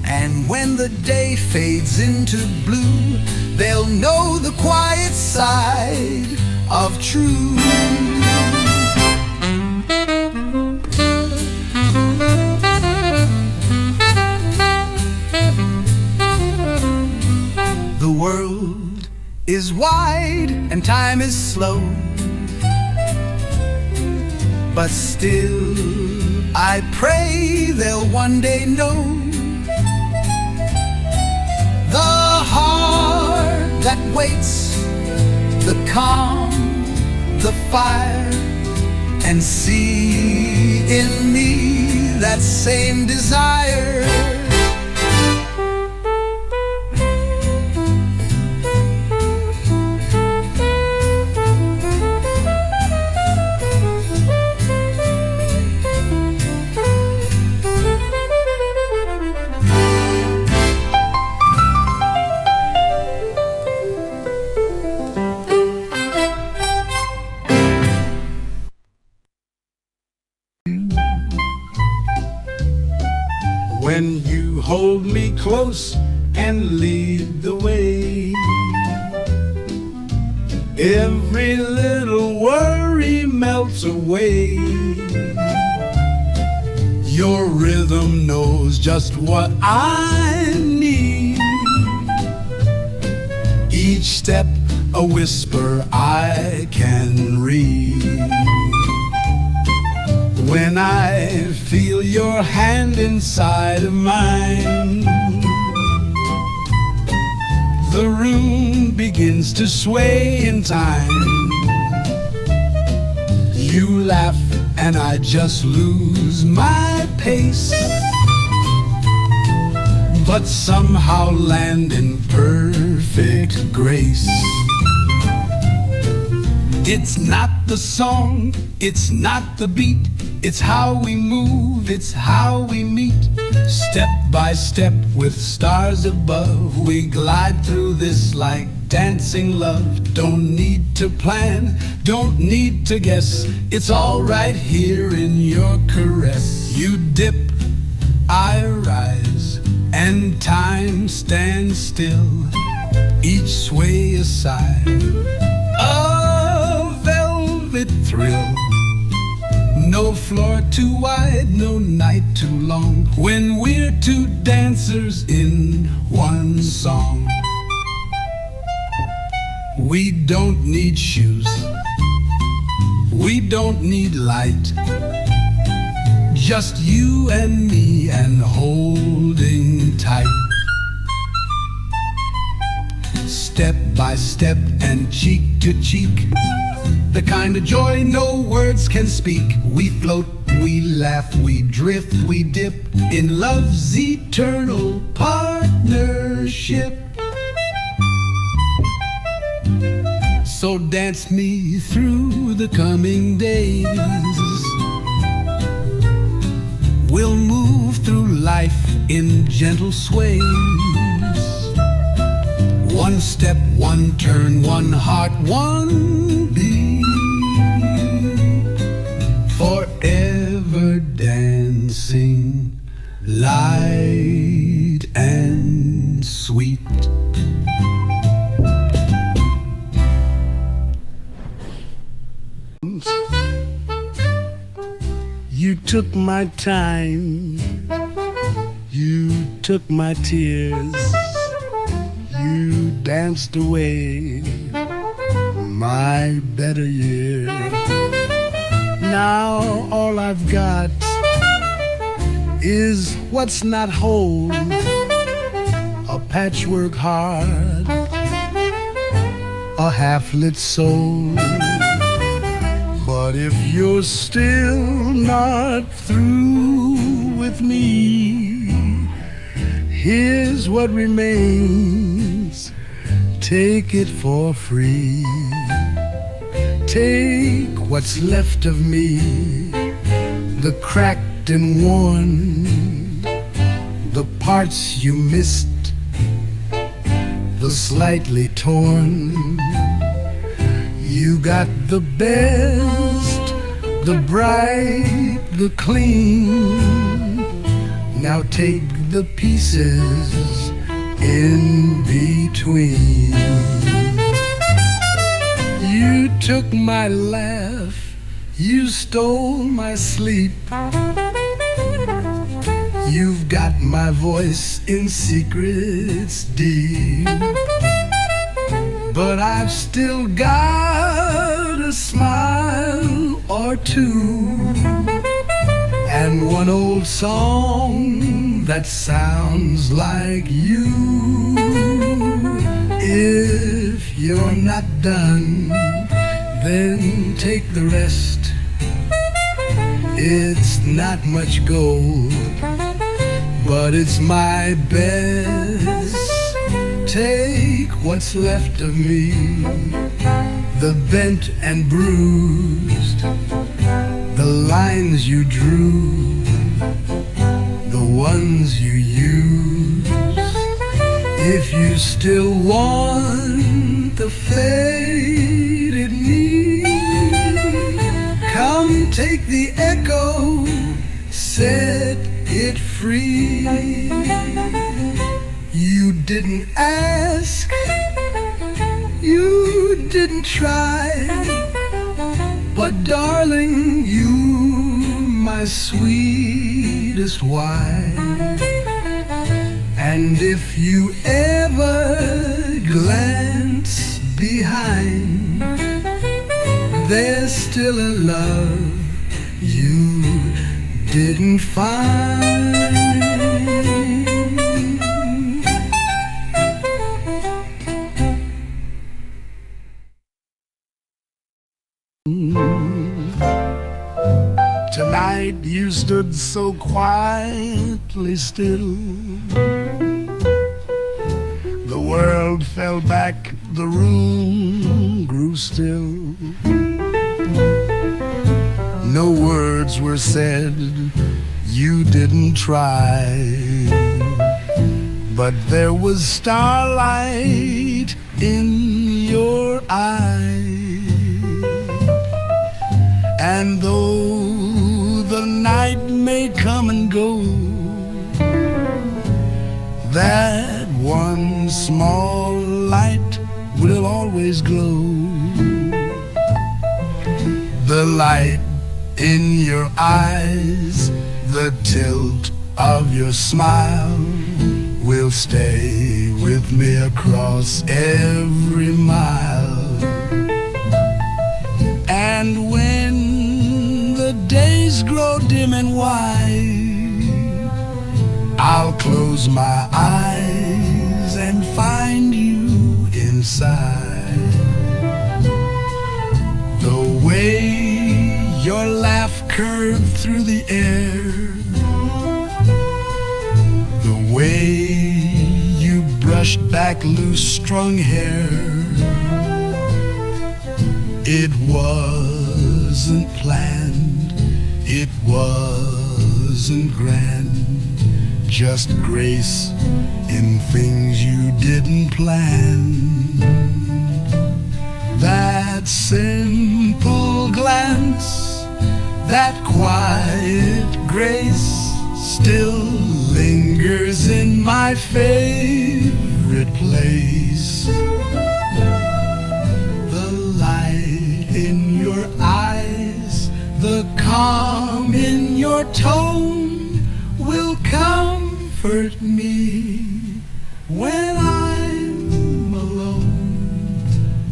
And when the day fades into blue, they'll know the quiet side of truth. and time is slow. But still, I pray they'll one day know the heart that waits, the calm, the fire, and see in me that same desire. When you hold me close and lead the way, every little worry melts away. Your rhythm knows just what I need. Each step a whisper I can read. When I feel your hand inside of mine, the room begins to sway in time. You laugh and I just lose my pace, but somehow land in perfect grace. It's not the song, it's not the beat, it's how we move, it's how we meet. Step by step with stars above, we glide through this like dancing love. Don't need to plan, don't need to guess, it's all right here in your caress. You dip, I rise, and time stands still, each sway aside, a velvet thrill. No floor too wide, no night too long, when we're two dancers in one song. We don't need shoes, we don't need light, just you and me and holding tight. Step by step and cheek to cheek, the kind of joy no words can speak. We float, we laugh, we drift, we dip in love's eternal partnership. So dance me through the coming days. We'll move through life in gentle sways. One step, one turn, one heart, one beat. Forever dancing, light and sweet. You took my time, you took my tears, you danced away my better years. Now all I've got is what's not whole, a patchwork heart, a half-lit soul. But if you're still not through with me, here's what remains, take it for free. Take what's left of me, the cracked and worn, the parts you missed, the slightly torn. You got the best, the bright, the clean. Now take the pieces in between. You took my laugh, you stole my sleep. You've got my voice in secrets deep. but I've still got a smile or two, and one old song that sounds like you. If you're not done, then take the rest. It's not much gold, but it's my best. Take what's left of me, the bent and bruised, the lines you drew, the ones you used. If you still want the faded me, come take the echo, set it free. You didn't ask, you didn't try, but darling, you my sweetest wife. And if you ever glance behind, there's still a love you didn't find. Tonight you stood so quietly still. The world fell back, the room grew still. No words were said, you didn't try, but there was starlight in your eyes. And though the night may come and go, that one small light will always glow. The light in your eyes, the tilt of your smile will stay with me across every mile. And when the days grow dim and wide, I'll close my eyes and find you inside. The way your laugh curved through the air, the way you brushed back loose-strung hair, it wasn't planned, it wasn't grand, just grace in things you didn't plan. That simple glance, that quiet grace still lingers in my favorite place. The light in your eyes, the calm in your tone will comfort me when I'm alone.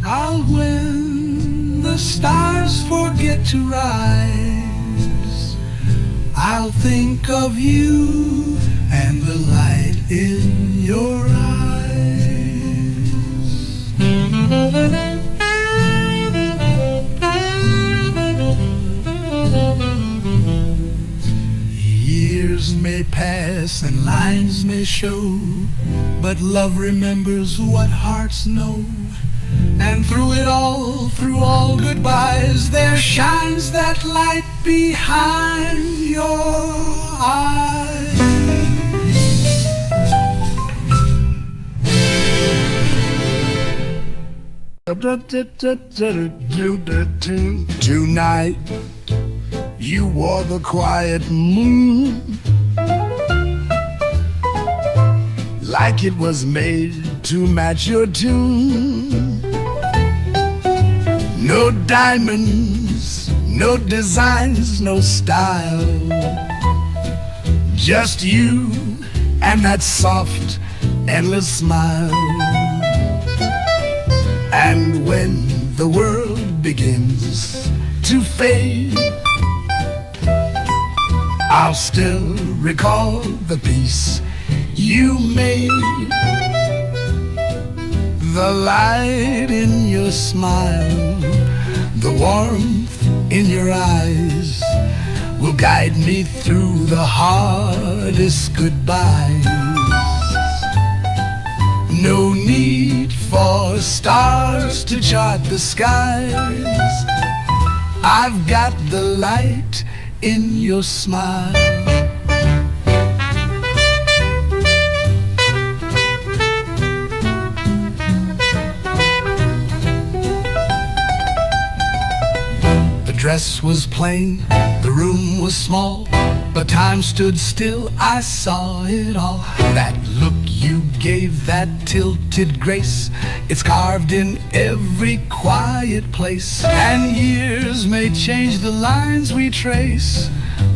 I'll when the stars forget to rise, I'll think of you and the light in your eyes. Years may pass and lines may show, but love remembers what hearts know. And through it all, through all goodbyes, there shines that light behind your eyes. Tonight you wore the quiet moon like it was made to match your tune. No diamonds, no designs, no style, just you and that soft, endless smile. And when the world begins to fade, I'll still recall the peace you made. The light in your smile, the warmth in your eyes will guide me through the hardest goodbyes. No need for stars to chart the skies. I've got the light in your smile. The dress was plain, the room was small, but time stood still, I saw it all. That look you gave, that tilted grace, it's carved in every quiet place. And years may change the lines we trace,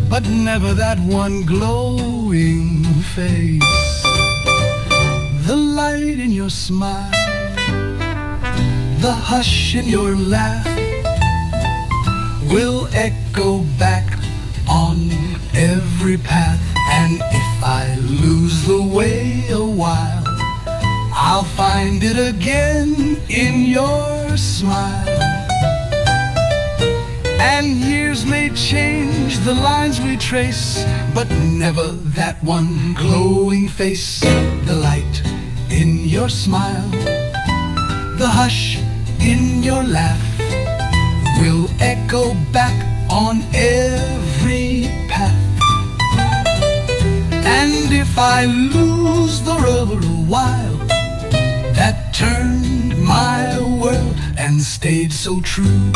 but never that one glowing face. The light in your smile, the hush in your laugh will echo back on every path. And if I lose the way a while, I'll find it again in your smile. And years may change the lines we trace, but never that one glowing face. The light in your smile, the hush in your laugh will echo back on every path. And if I lose the river a while that turned my world and stayed so true,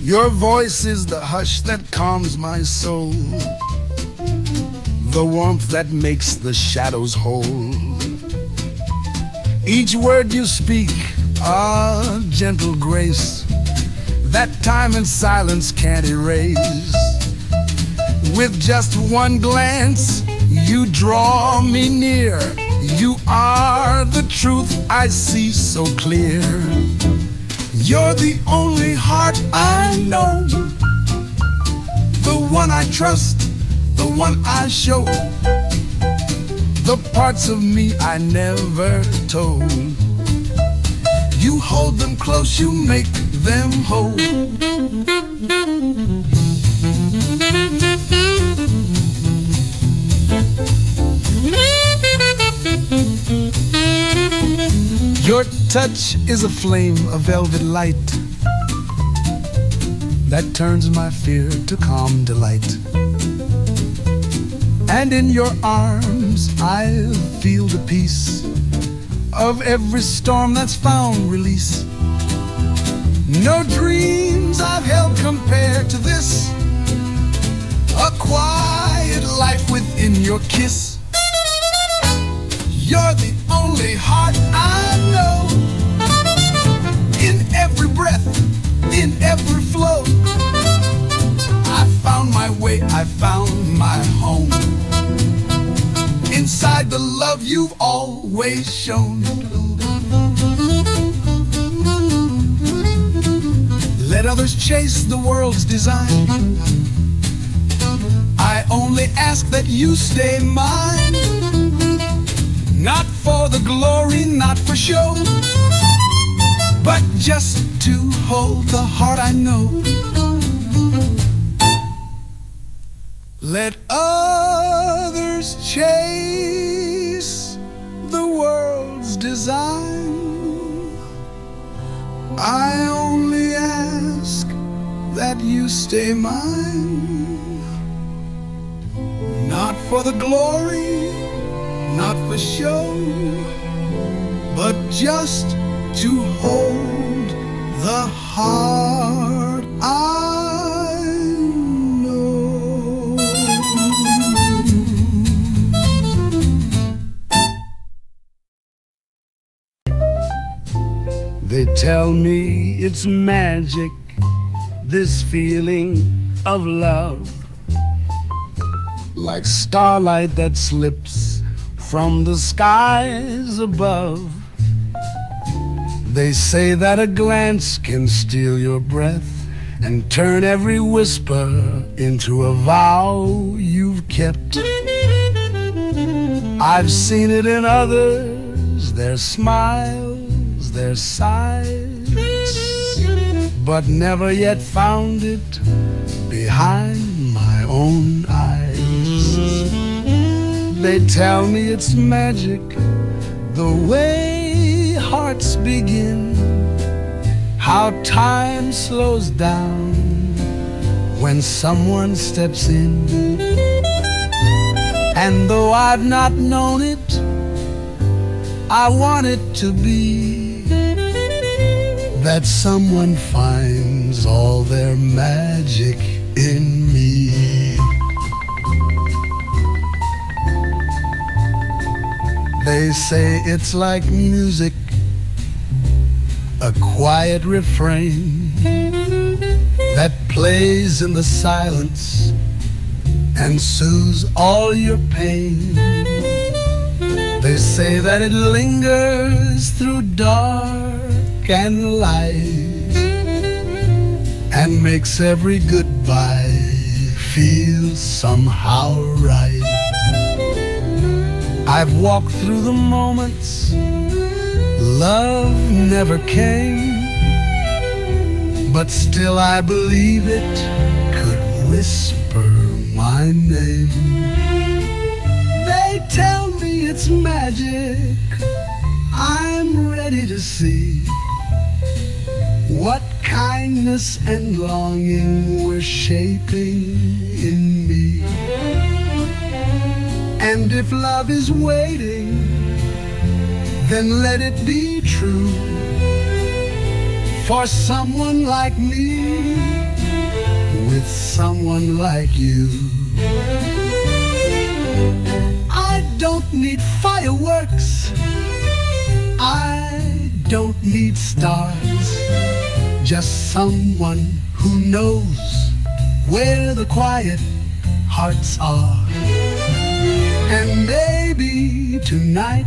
your voice is the hush that calms my soul, the warmth that makes the shadows whole. Each word you speak, a gentle grace that time and silence can't erase. With just one glance, you draw me near. You are the truth I see so clear. You're the only heart I know, the one I trust, the one I show, the parts of me I never told. You hold them close, you make them whole. Your touch is a flame, a velvet light that turns my fear to calm delight. And in your arms I'll feel the peace of every storm that's found release. No dreams I've held compared to this, a quiet life within your kiss. You're the only heart I know, in every breath, in every flow. I found my way, I found my home, inside the love you've always shown. Let others chase the world's design, I only ask that you stay mine. Not for the glory, not for show, but just to hold the heart I know. Let others chase the world's design, I only ask that you stay mine. Not for the glory, not for show, but just to hold the heart I know. They tell me it's magic, this feeling of love. like starlight that slips from the skies above. They say that a glance can steal your breath and turn every whisper into a vow you've kept. I've seen it in others, their smiles, their sighs, but never yet found it behind my own eyes. They tell me it's magic, the way hearts begin, how time slows down when someone steps in. And though I've not known it, I want it to be that someone finds all their magic in me. They say it's like music, a quiet refrain that plays in the silence and soothes all your pain. They say that it lingers through dark and light and makes every goodbye feel somehow right. I've walked through the moments love never came, but still I believe it could whisper my name. They tell me it's magic, I'm ready to see what kindness and longing were shaping in me. And if love is waiting, then let it be true for someone like me with someone like you. I don't need fireworks, I don't need stars, just someone who knows where the quiet hearts are. And maybe tonight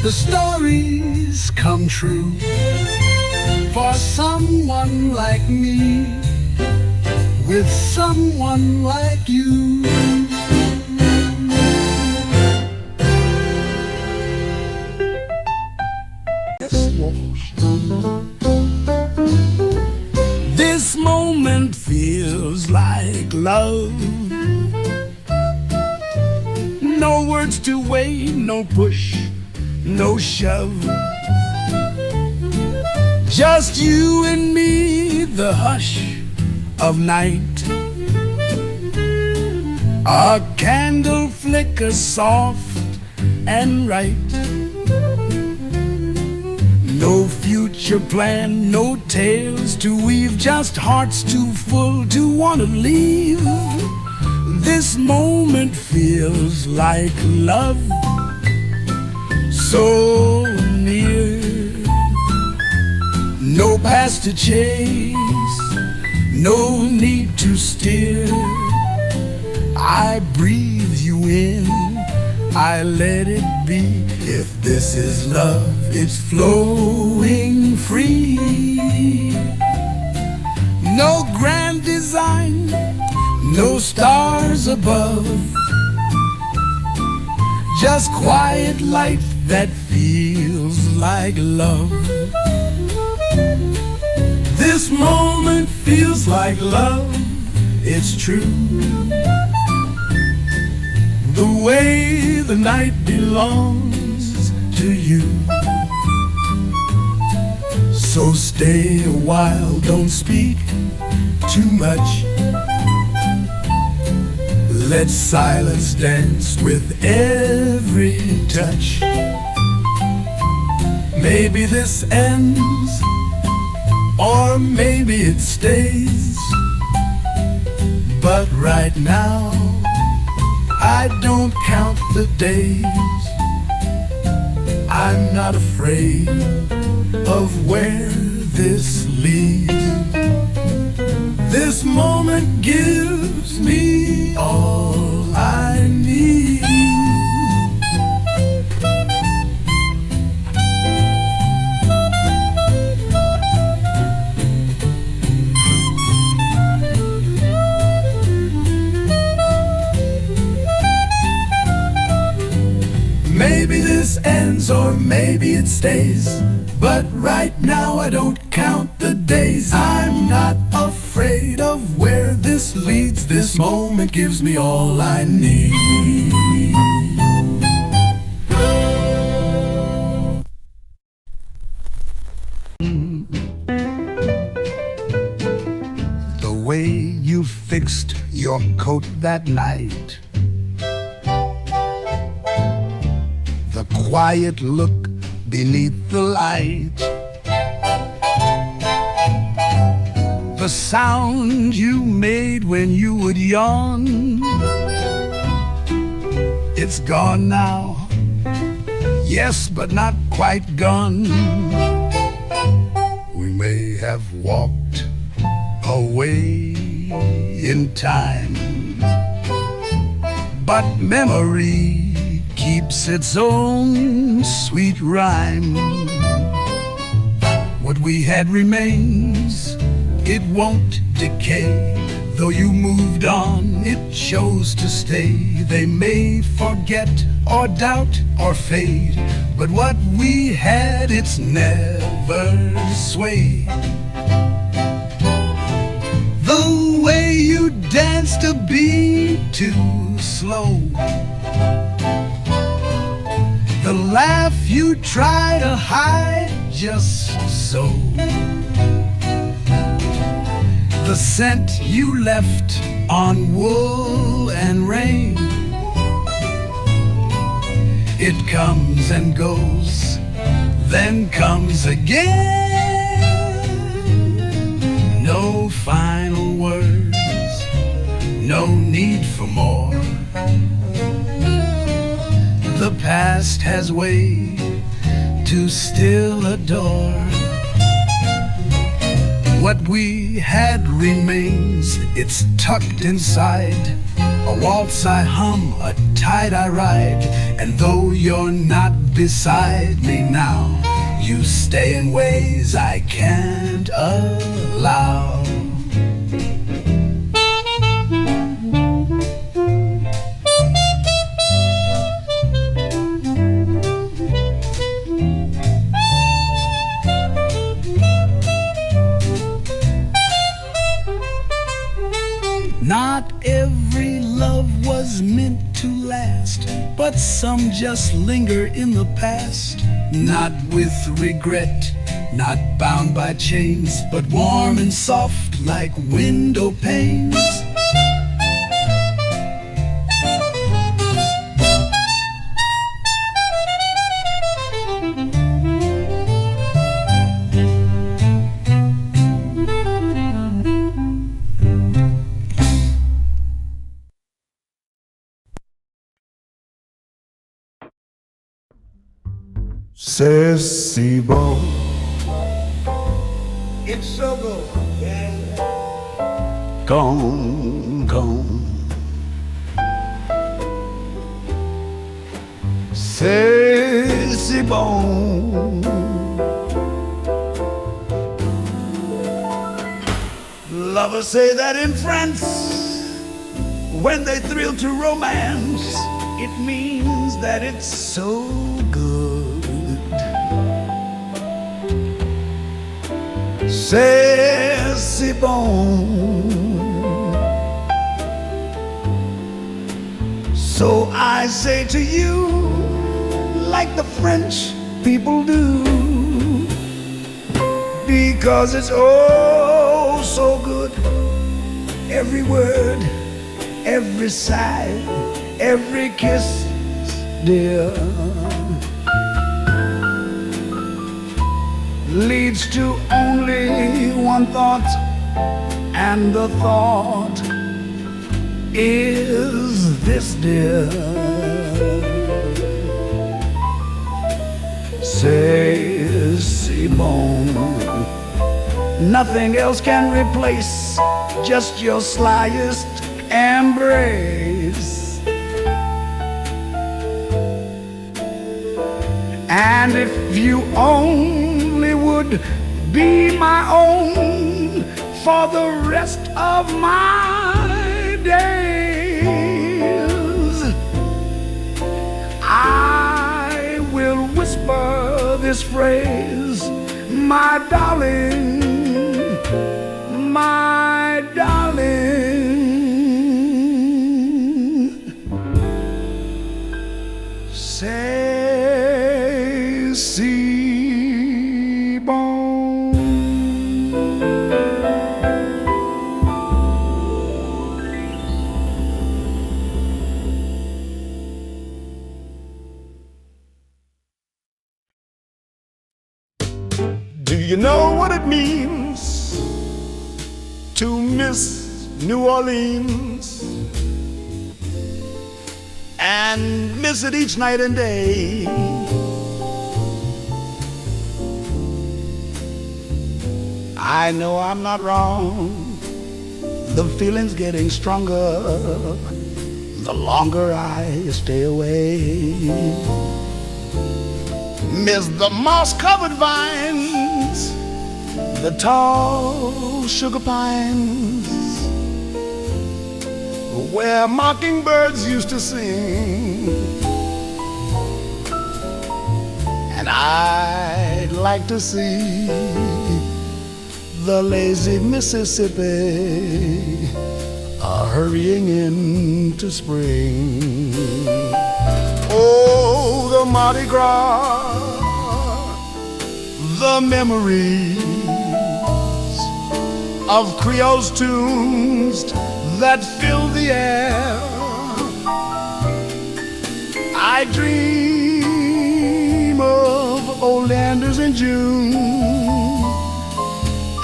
the stories come true for someone like me with someone like you. This moment feels like love. No words to weigh, no push, no shove. Just you and me, the hush of night. A candle flickers soft and right. No future plan, no tales to weave, just hearts too full to want to leave. This moment feels like love, so near. No past to chase, no need to steer. I breathe you in, I let it be. If this is love, it's flowing free. No grand design, no stars above, just quiet light that feels like love. This moment feels like love, it's true. The way the night belongs to you. So stay a while, don't speak too much. Let silence dance with every touch. Maybe this ends, or maybe it stays. But right now, I don't count the days. I'm not afraid of where this leads. This moment gives me all I need. Maybe this ends or maybe it stays, but right now I don't count the days. I'm not afraid of where this leads. This moment gives me all I need. The way you fixed your coat that night, the quiet look beneath the light, the sound you made when you would yawn. It's gone now, yes, but not quite gone. We may have walked away in time, but memory keeps its own sweet rhyme. What we had remains, it won't decay. Though you moved on, it chose to stay. They may forget or doubt or fade, but what we had, it's never swayed. The way you danced a beat too slow, the laugh you try to hide just so, the scent you left on wool and rain. It comes and goes, then comes again. No final words, no need for more. The past has way to still adore. What we had remains, it's tucked inside. A waltz I hum, a tide I ride. And though you're not beside me now, you stay in ways I can't allow. Not every love was meant to last, but some just linger in the past. Not with regret, not bound by chains, but warm and soft like window panes. C'est bon. It's so good, yeah. Gone, gone. C'est bon. Lovers say that in France, when they thrill to romance, it means that it's so good. C'est bon. So I say to you, like the French people do, because it's oh so good. Every word, every sigh, every kiss, dear, leads to only one thought, and the thought is this, dear. C'est bon. Nothing else can replace just your slyest embrace. And if you only would be my own for the rest of my days, I will whisper this phrase, my darling, my darling. Say, C-bone. Do you know what it means to miss New Orleans and miss it each night and day? I know I'm not wrong. The feeling's getting stronger the longer I stay away. Miss the moss-covered vines, the tall sugar pines, where mockingbirds used to sing. And I'd like to see the lazy Mississippi hurrying into spring. Oh, the Mardi Gras, the memories of Creole's tunes that fill the air. I dream of oleanders in June,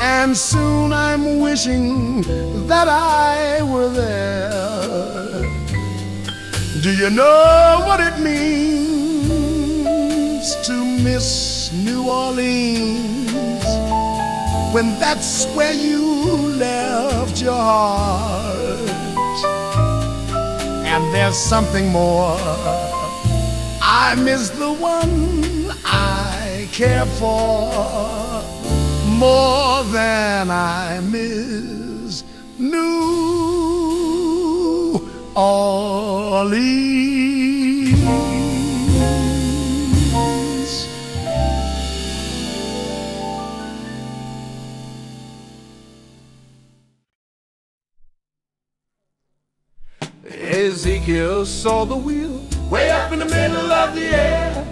and soon I'm wishing that I were there. Do you know what it means to miss New Orleans when that's where you left your heart? And there's something more. I miss the one I care for more than I miss New Orleans. Ezekiel saw the wheel way up in the middle of the air.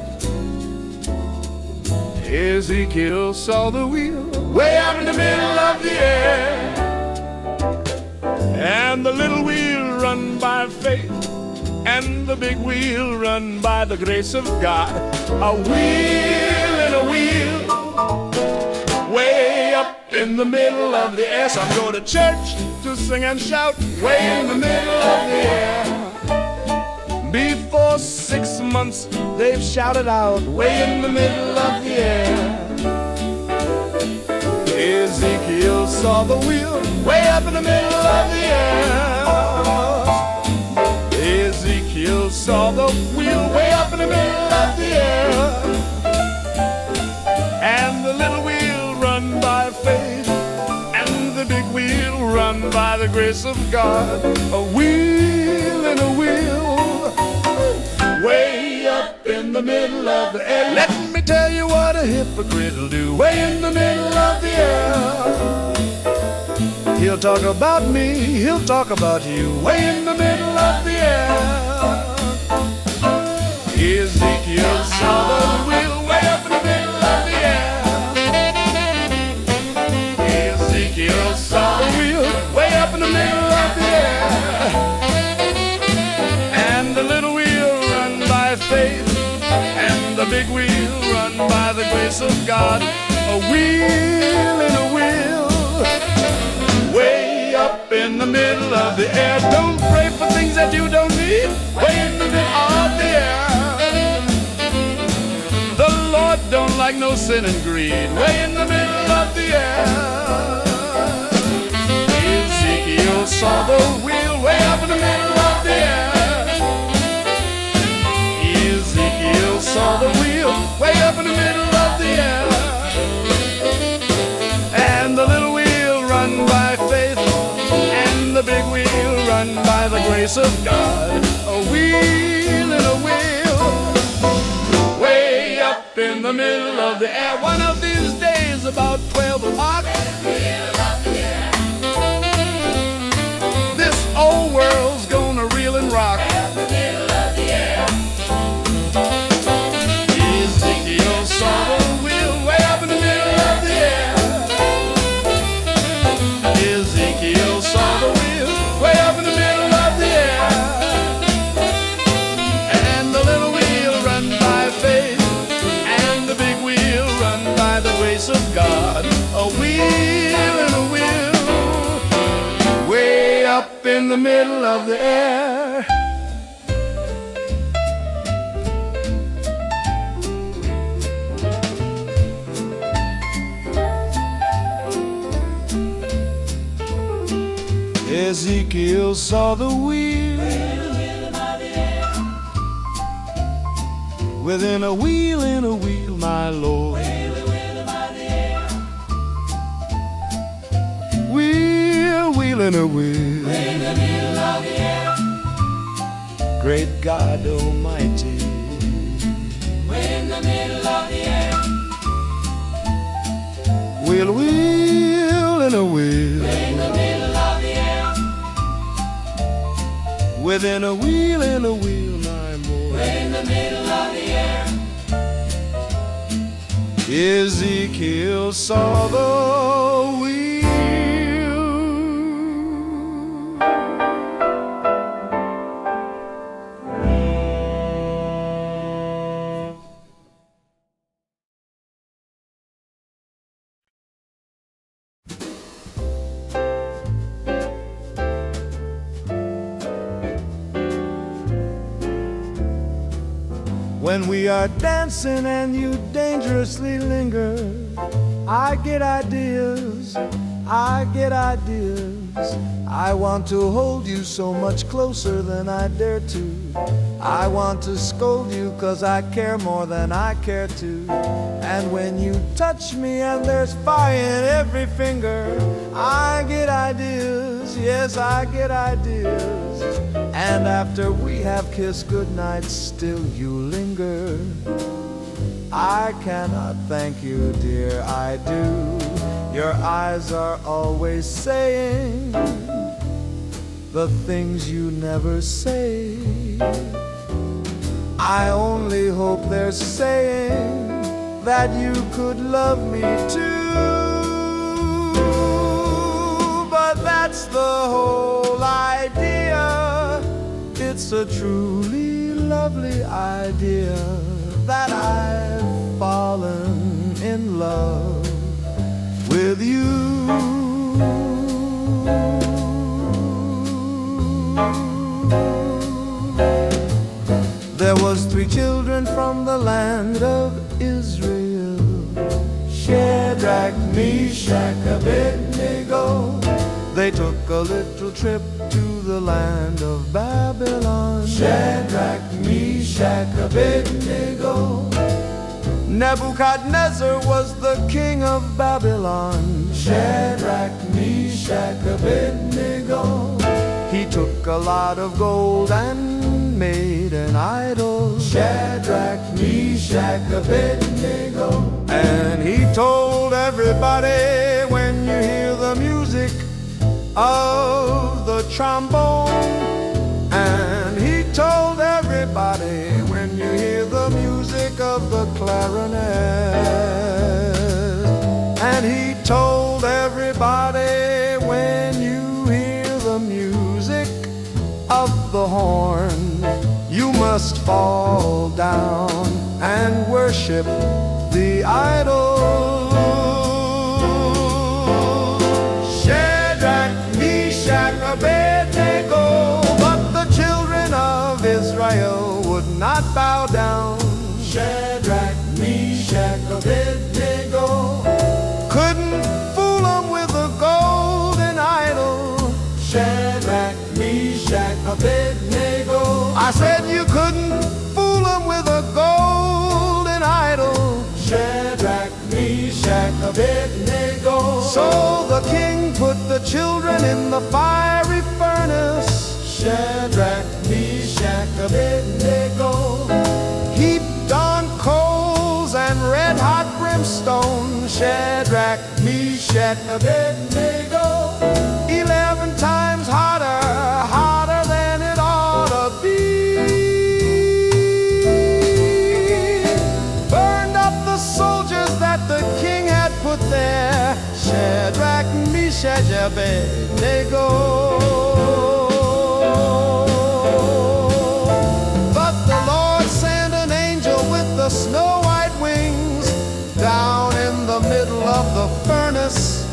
Ezekiel saw the wheel way up in the middle of the air. And the little wheel run by faith, and the big wheel run by the grace of God. A wheel and a wheel way up in the middle of the air. Some go to church to sing and shout way in the middle of the air. Before 6 months they've shouted out way in the middle of the air. Ezekiel saw the wheel way up in the middle of the air. Ezekiel saw the wheel way up in the middle of the air. And the little wheel run by faith, and the big wheel run by the grace of God. A wheel and a wheel way up in the middle of the air. Let me tell you what a hypocrite'll do way in the middle of the air. He'll talk about me, he'll talk about you way in the middle of the air. Ezekiel saw the wheel way up in the middle of the air. Ezekiel saw the wheel way up in the middle of the air. And the little wheel run by faith, and the big wheel run by the grace of God. A wheel and a wheel way up in the middle of the air. Don't pray for things that you don't need way in the middle of the air. The Lord don't like no sin and greed way in the middle of the air. Ezekiel saw the wheel way up grace of God, a wheel in a wheel, way up in the middle of the air. One of these days, about 12 o'clock, this old world's gonna reel and rock. Ezekiel saw the wheel way up in the middle of the air. Ezekiel saw the wheel way up in the middle of the air. And the little wheel run by faith, and the big wheel run by the grace of God. A wheel and a wheel, way up in the middle of the air. Ezekiel saw the wheel within a wheel in a wheel, my Lord. Wheel in a wheel, great God Almighty. In the middle of the air. Wheel in a wheel, in the middle of the air. Within a wheel in a wheel, my boy. In the middle of the air. Ezekiel saw the wheel. When we are dancing and you dangerously linger, I get ideas, I get ideas. I want to hold you so much closer than I dare to. I want to scold you 'cause I care more than I care to. And when you touch me and there's fire in every finger, I get ideas, yes, I get ideas. And after we have kissed goodnight, still you linger. I cannot thank you, dear, I do. Your eyes are always saying the things you never say. I only hope they're saying that you could love me too. But that's the whole idea. It's a truly lovely idea that I've fallen in love with you. There was 3 children from the land of Israel, Shadrach, Meshach, Abednego. They took a little trip to the land of Babylon. Shadrach, Meshach, Abednego. Nebuchadnezzar was the king of Babylon. Shadrach, Meshach, Abednego. He took a lot of gold and made an idol. Shadrach, Meshach, Abednego. And he told everybody, when you hear the music of the trombone, and he told everybody, when you hear the music of the clarinet, and he told everybody, when you hear the music of the horn, you must fall down and worship the idol. Shadrach, Meshach, Abednego. But the children of Israel would not bow down. Shadrach, Meshach, Abednego. Couldn't fool them with a golden idol. Shadrach, Meshach, Abednego. I said you couldn't fool them with a golden idol. Shadrach, Meshach, Abednego. So the king put the children in the fiery furnace. Shadrach, Abednego. Heaped on coals and red-hot brimstone, Shadrach, Meshach, Abednego. 11 times hotter, hotter than it ought to be. Burned up the soldiers that the king had put there, Shadrach, Meshach, Abednego. But the Lord sent an angel with the snow-white wings down in the middle of the furnace,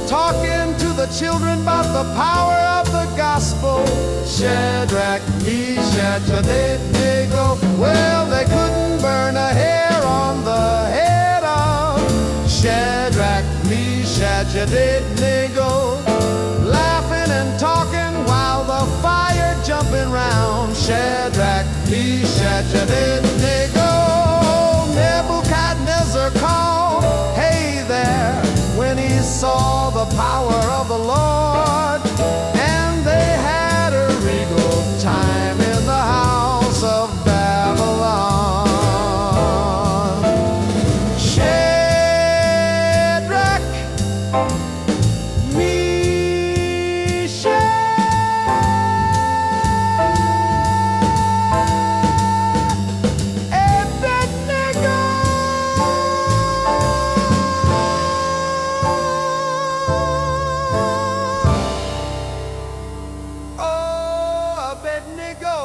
talking to the children about the power of the gospel. Shadrach, Meshach, Abednego. Well, they couldn't burn a hair on the head of Shadrach, Meshach, Abednego. Laughing and talking while the fire jumping round. Shadrach, Meshach, Abednego. Nebuchadnezzar called, hey there, when he saw the power of the Lord. And they had a regal time in the house of Babylon. Shadrach, Meshach, Abednego. Oh, Abednego.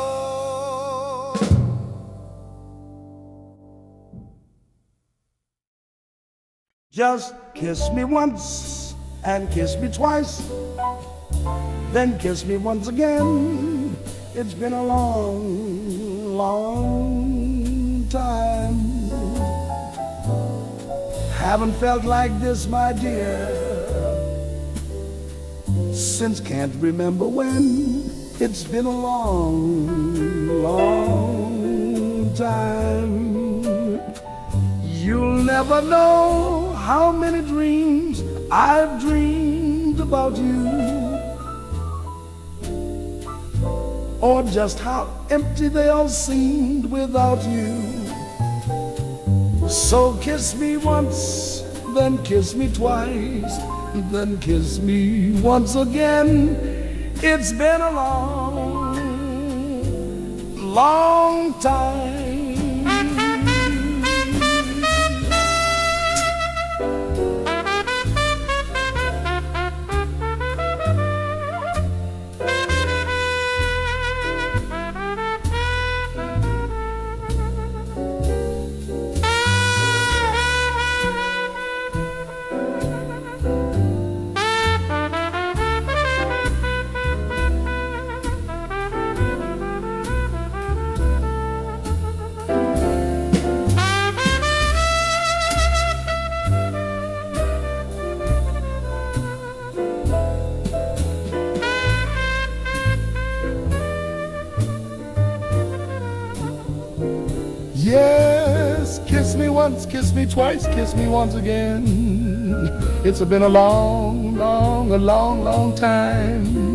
Just kiss me once and kiss me twice, then kiss me once again. It's been a long, long time. Haven't felt like this, my dear, since can't remember when. It's been a long, long time. You'll never know how many dreams I've dreamed about you, or just how empty they all seemed without you. So kiss me once, then kiss me twice, then kiss me once again. It's been a long, long time. Yes, kiss me once, kiss me twice, kiss me once again. It's been a long, long, a long, long time.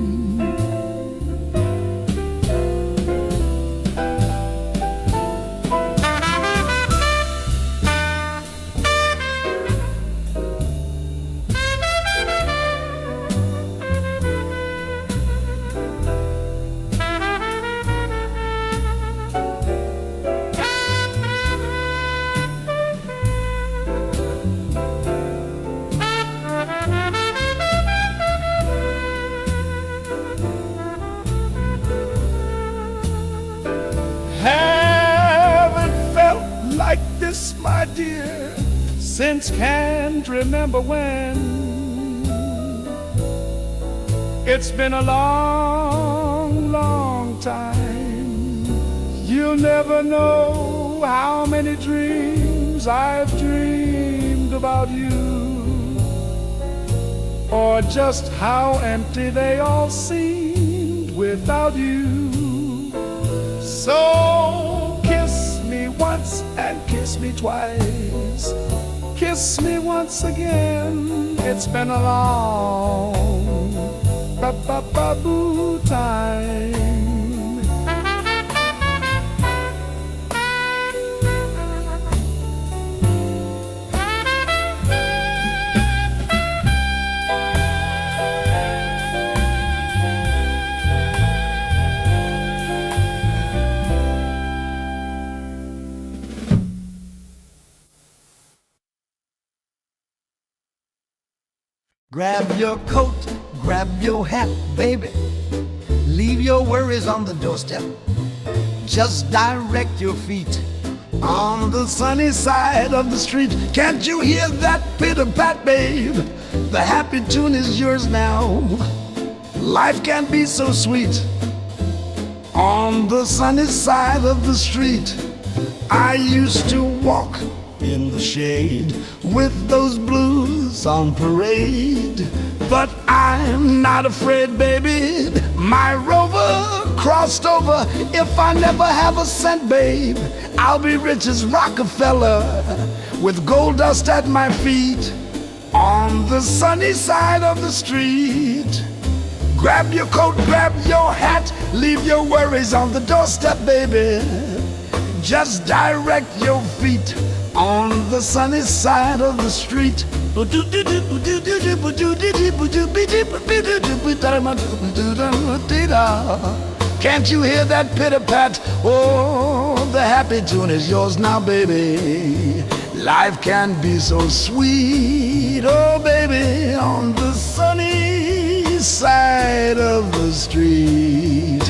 My dear, since can't remember when. It's been a long, long time. You'll never know how many dreams I've dreamed about you, or just how empty they all seemed without you. So kiss me once and kiss me twice, kiss me once again. It's been a long ba-ba-ba-boo time. Grab your coat, grab your hat, baby. Leave your worries on the doorstep. Just direct your feet on the sunny side of the street. Can't you hear that pitter-pat, babe? The happy tune is yours now. Life can be so sweet on the sunny side of the street. I used to walk in the shade with those blues on parade, but I'm not afraid, baby. My rover crossed over. If I never have a cent, babe, I'll be rich as Rockefeller with gold dust at my feet on the sunny side of the street. Grab your coat, grab your hat, leave your worries on the doorstep, baby. Just direct your feet on the sunny side of the street. Can't you hear that pitter-pat? Oh, the happy tune is yours now, baby. Life can be so sweet, oh baby, on the sunny side of the street.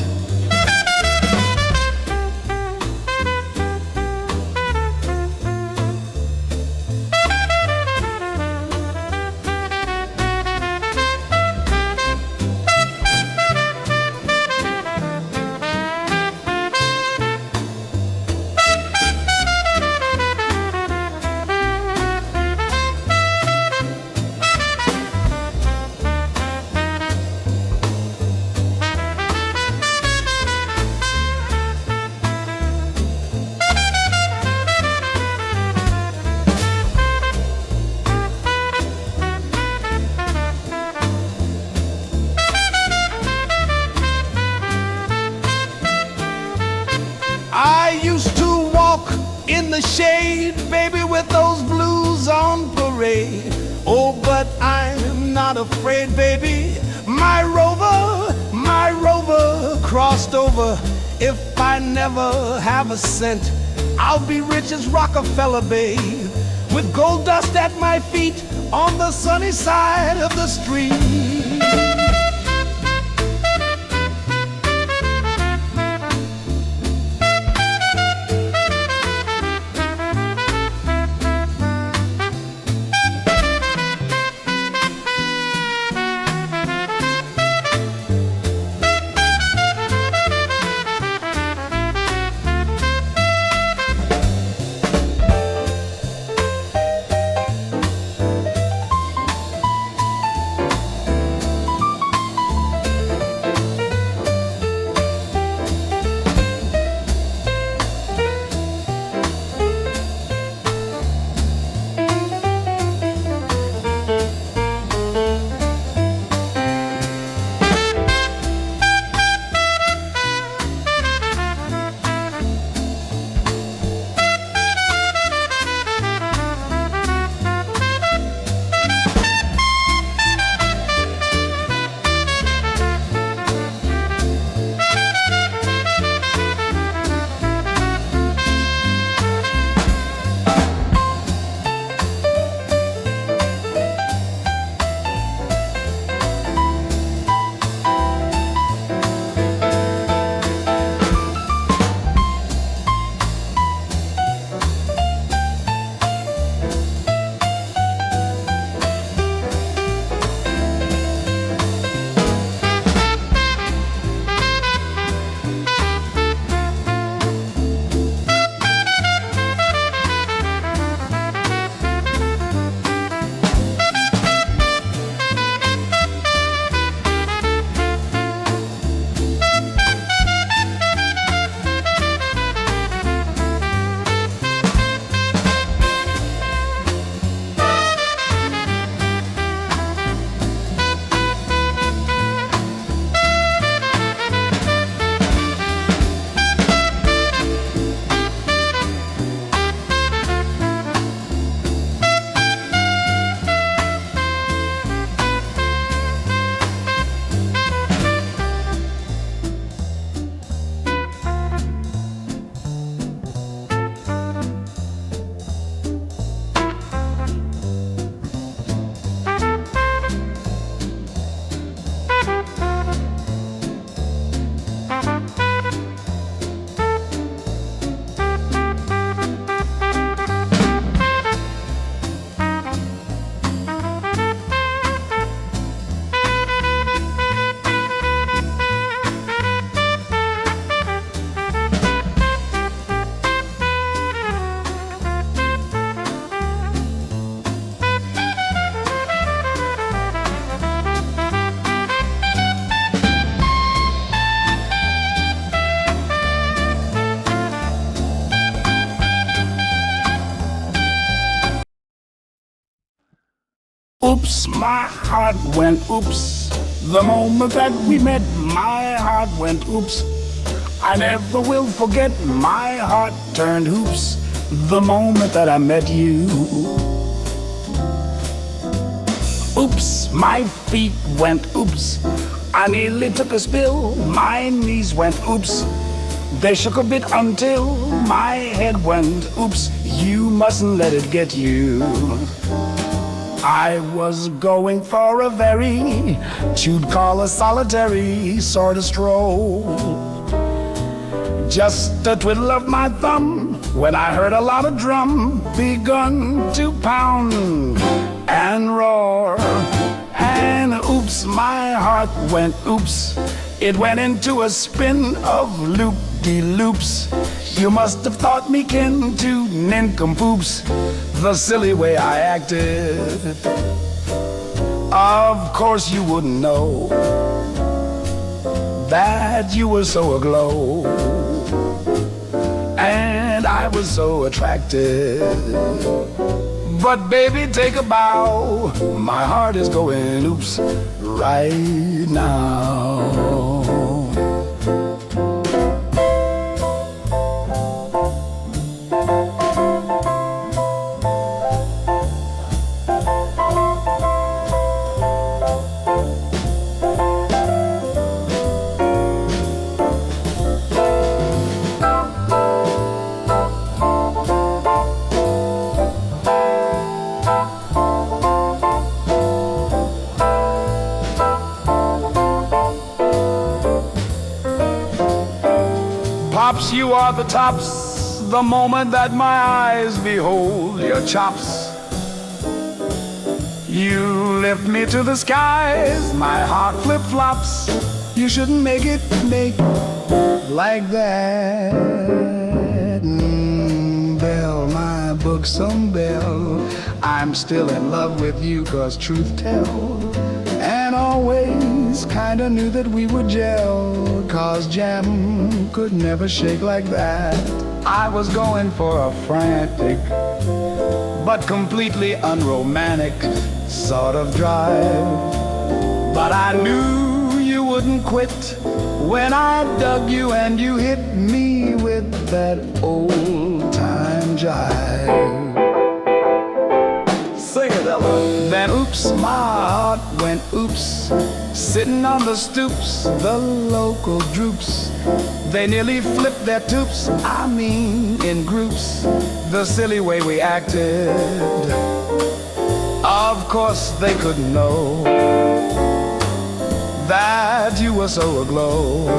I used to walk in the shade, baby, with those blues on parade. Oh, but I'm not afraid, baby. My rover crossed over. If I never have a cent, I'll be rich as Rockefeller, babe, with gold dust at my feet on the sunny side of the street. Oops, my heart went oops. The moment that we met, my heart went oops. I never will forget, my heart turned hoops the moment that I met you. Oops, my feet went oops. I nearly took a spill, my knees went oops. They shook a bit until my head went oops. You mustn't let it get you. I was going for a very, you'd call a solitary sort of stroll. Just a twiddle of my thumb when I heard a lot of drum begun to pound and roar. And oops, my heart went oops. It went into a spin of loop-de-loops. You must have thought me kin to nincompoops, the silly way I acted. Of course you wouldn't know that you were so aglow, and I was so attracted. But baby, take a bow. My heart is going oops right now. Pops, you are the tops, the moment that my eyes behold your chops. You lift me to the skies, my heart flip-flops. You shouldn't make it make like that. Bell, my buxom bell, I'm still in love with you, 'cause truth tell, and always kinda knew that we would gel, 'cause jam could never shake like that. I was going for a frantic but completely unromantic sort of drive, but I knew you wouldn't quit when I dug you and you hit me with that old-time jive. Sing it, Ella. Then oops, my heart went oops. Sitting on the stoops, the local droops, they nearly flipped their toops, I mean in groups, the silly way we acted. Of course they couldn't know that you were so aglow,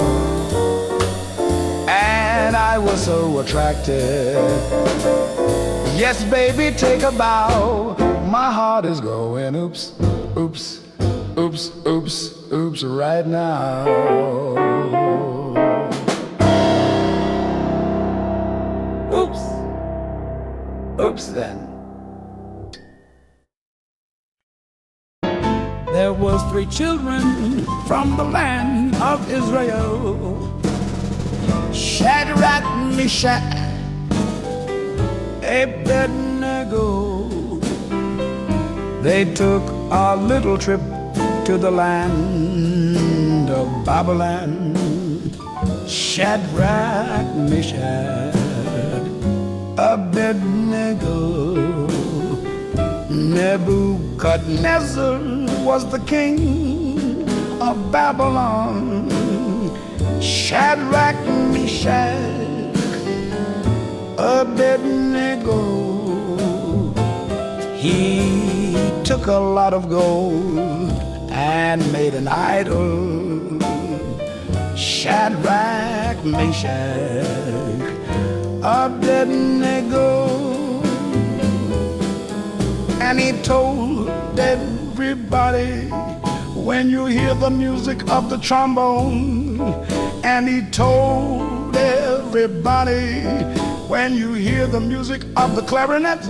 and I was so attracted. Yes, baby, take a bow. My heart is going oops, oops, oops, oops, oops right now. Oops, oops then. There was 3 children from the land of Israel. Shadrach, Meshach, Abednego. They took a little trip to the land of Babylon. Shadrach, Meshach, Abednego. Nebuchadnezzar was the king of Babylon. Shadrach, Meshach, Abednego. He took a lot of gold and made an idol. Shadrach, Meshach, Abednego. And he told everybody, when you hear the music of the trombone. And he told everybody, when you hear the music of the clarinet.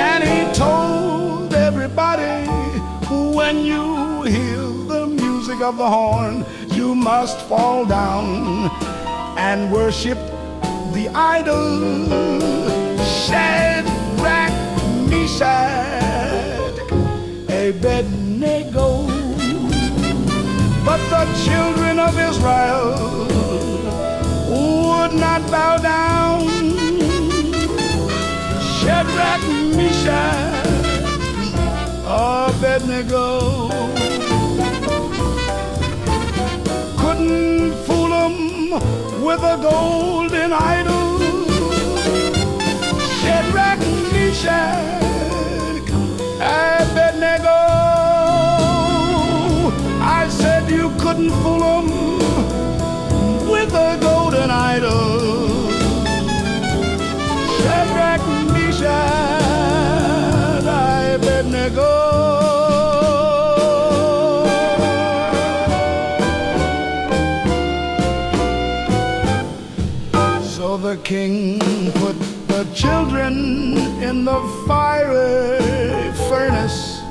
And he told everybody, when you hear the music of the horn, you must fall down and worship the idol. Shadrach, Meshach, Abednego. But the children of Israel would not bow down. Shadrach, Meshach, Abednego couldn't fool them with a golden idol. Shadrach, Meshach, Abednego, I said you couldn't fool them with a golden idol. Shadrach, Meshach, Abednego. So the king put the children in the fiery furnace.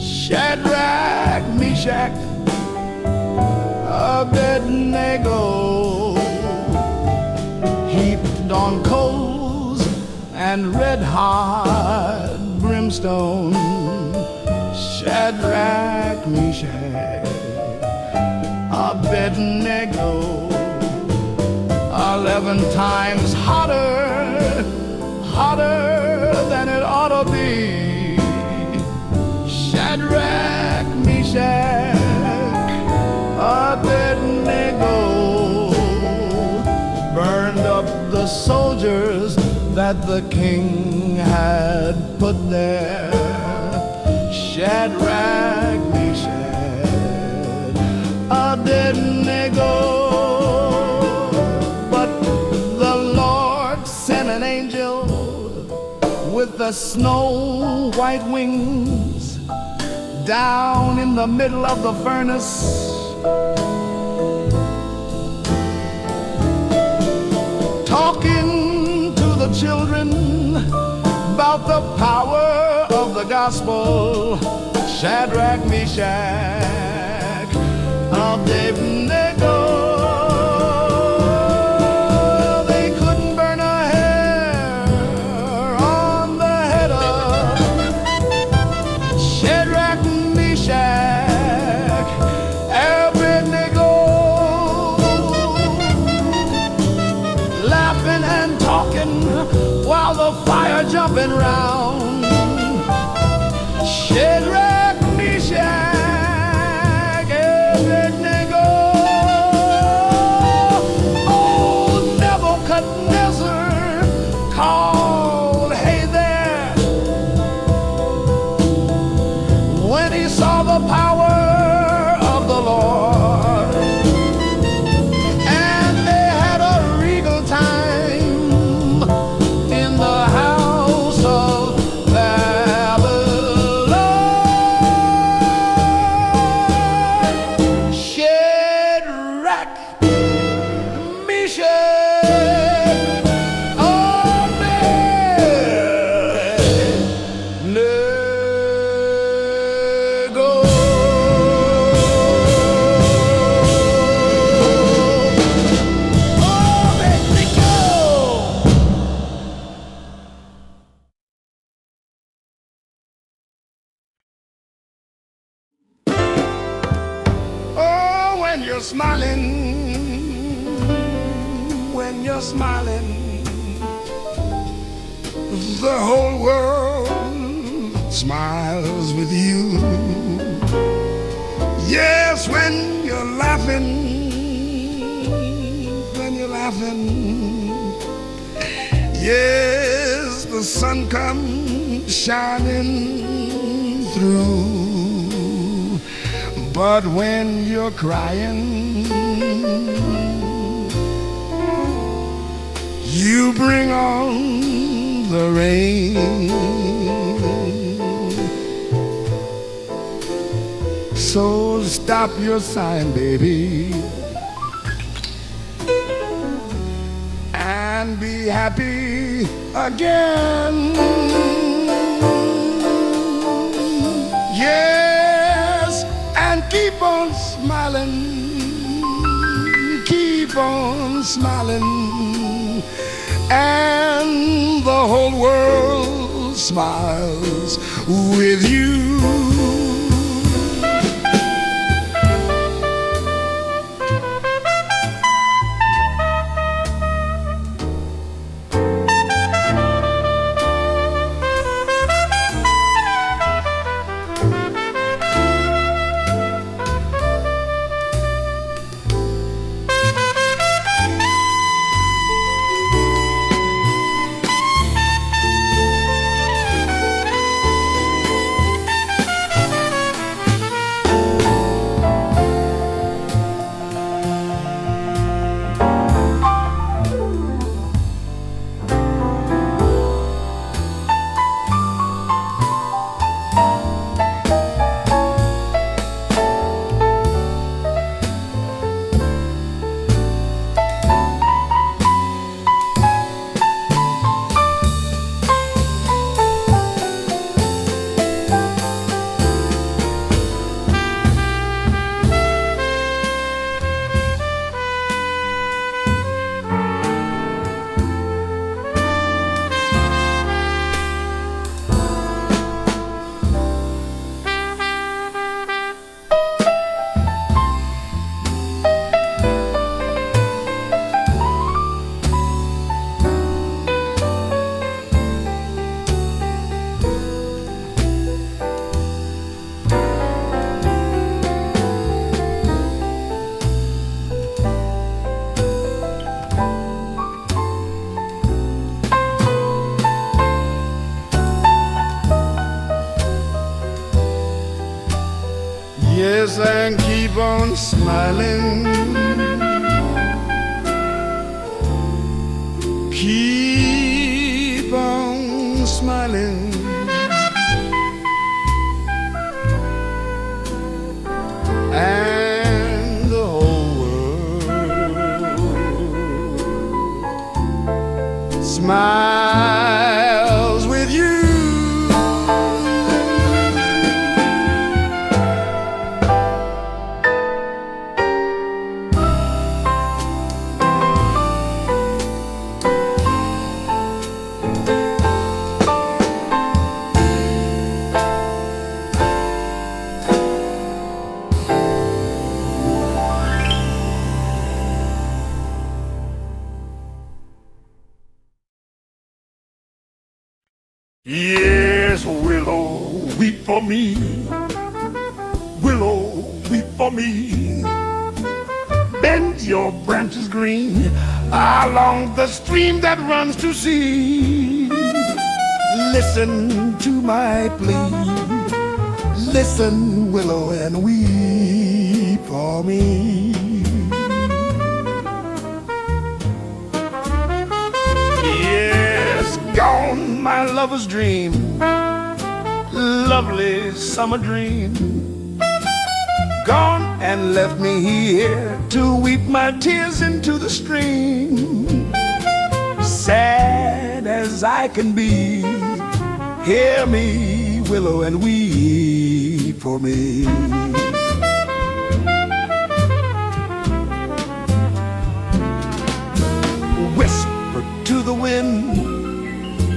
Shadrach, Meshach, Abednego, heaped on coals and red-hot brimstone. Shadrach, Meshach, Abednego, 11 times hotter, hotter than it ought to be. Shadrach, Meshach, Abednego burned up the soldiers that the king had put there. Shadrach, Meshach, Abednego. But the Lord sent an angel with the snow white wings down in the middle of the furnace. Talking to the children about the power of the gospel. Shadrach, Meshach, Abednego. They couldn't burn a hair on the head of Shadrach, Meshach, Abednego. Laughing and talking while the fire jumping round. Shadrach, Meshach, Abednego. Oh, Nebuchadnezzar called, hey there, when he saw the power of the Lord. And they had a regal time in the house of Babylon. Shadrach, Meshach, Abednego. Oh, when you're smiling, when you're smiling, the whole world smiles with you. Yes, when you're laughing, when you're laughing, yes, the sun comes shining through. But when you're crying, you bring on the rain. So stop your sighing, baby, and be happy again. Yes, and keep on smiling, keep on smiling, and the whole world smiles with you. Yes, and keep on smiling. Keep on smiling. And the whole world smiles with you. Yes, willow, weep for me. Willow, weep for me. Bend your branches green along the stream that runs to sea. Listen to my plea. Listen, willow, and weep for me. Yes, gone my lover's dream, lovely summer dream. Gone and left me here to weep my tears into the stream. Sad as I can be, hear me, willow, and weep for me. Whisper to the wind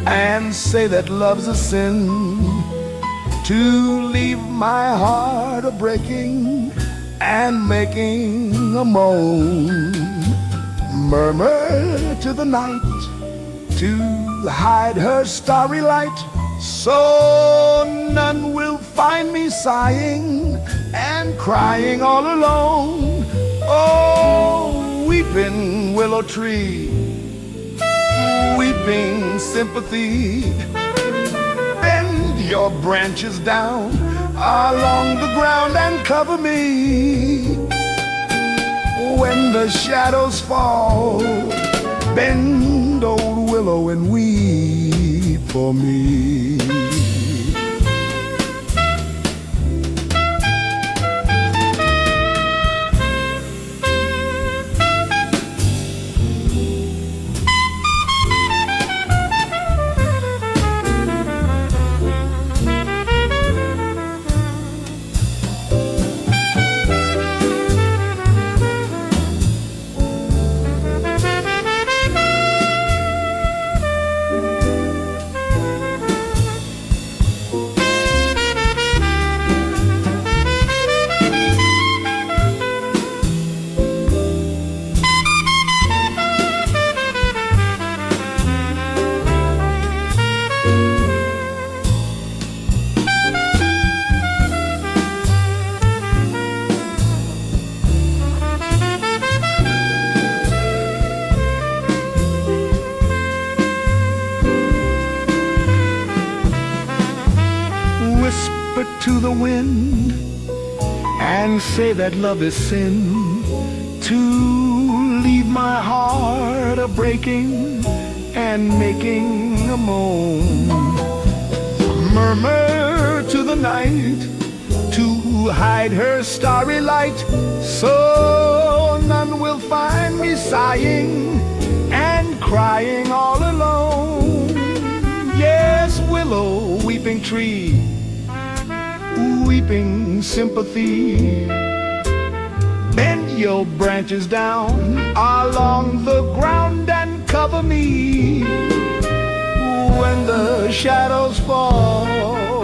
and say that love's a sin, to leave my heart a breaking and making a moan. Murmur to the night to hide her starry light, so none will find me sighing and crying all alone. Oh, weeping willow tree, weeping sympathy, bend your branches down along the ground and cover me. When the shadows fall, bend, old willow, and weep for me. to the wind and say that love is sin, to leave my heart a-breaking and making a moan. Murmur to the night to hide her starry light, so none will find me sighing and crying all alone. Yes, willow, weeping tree, weeping sympathy, bend your branches down along the ground and cover me when the shadows fall.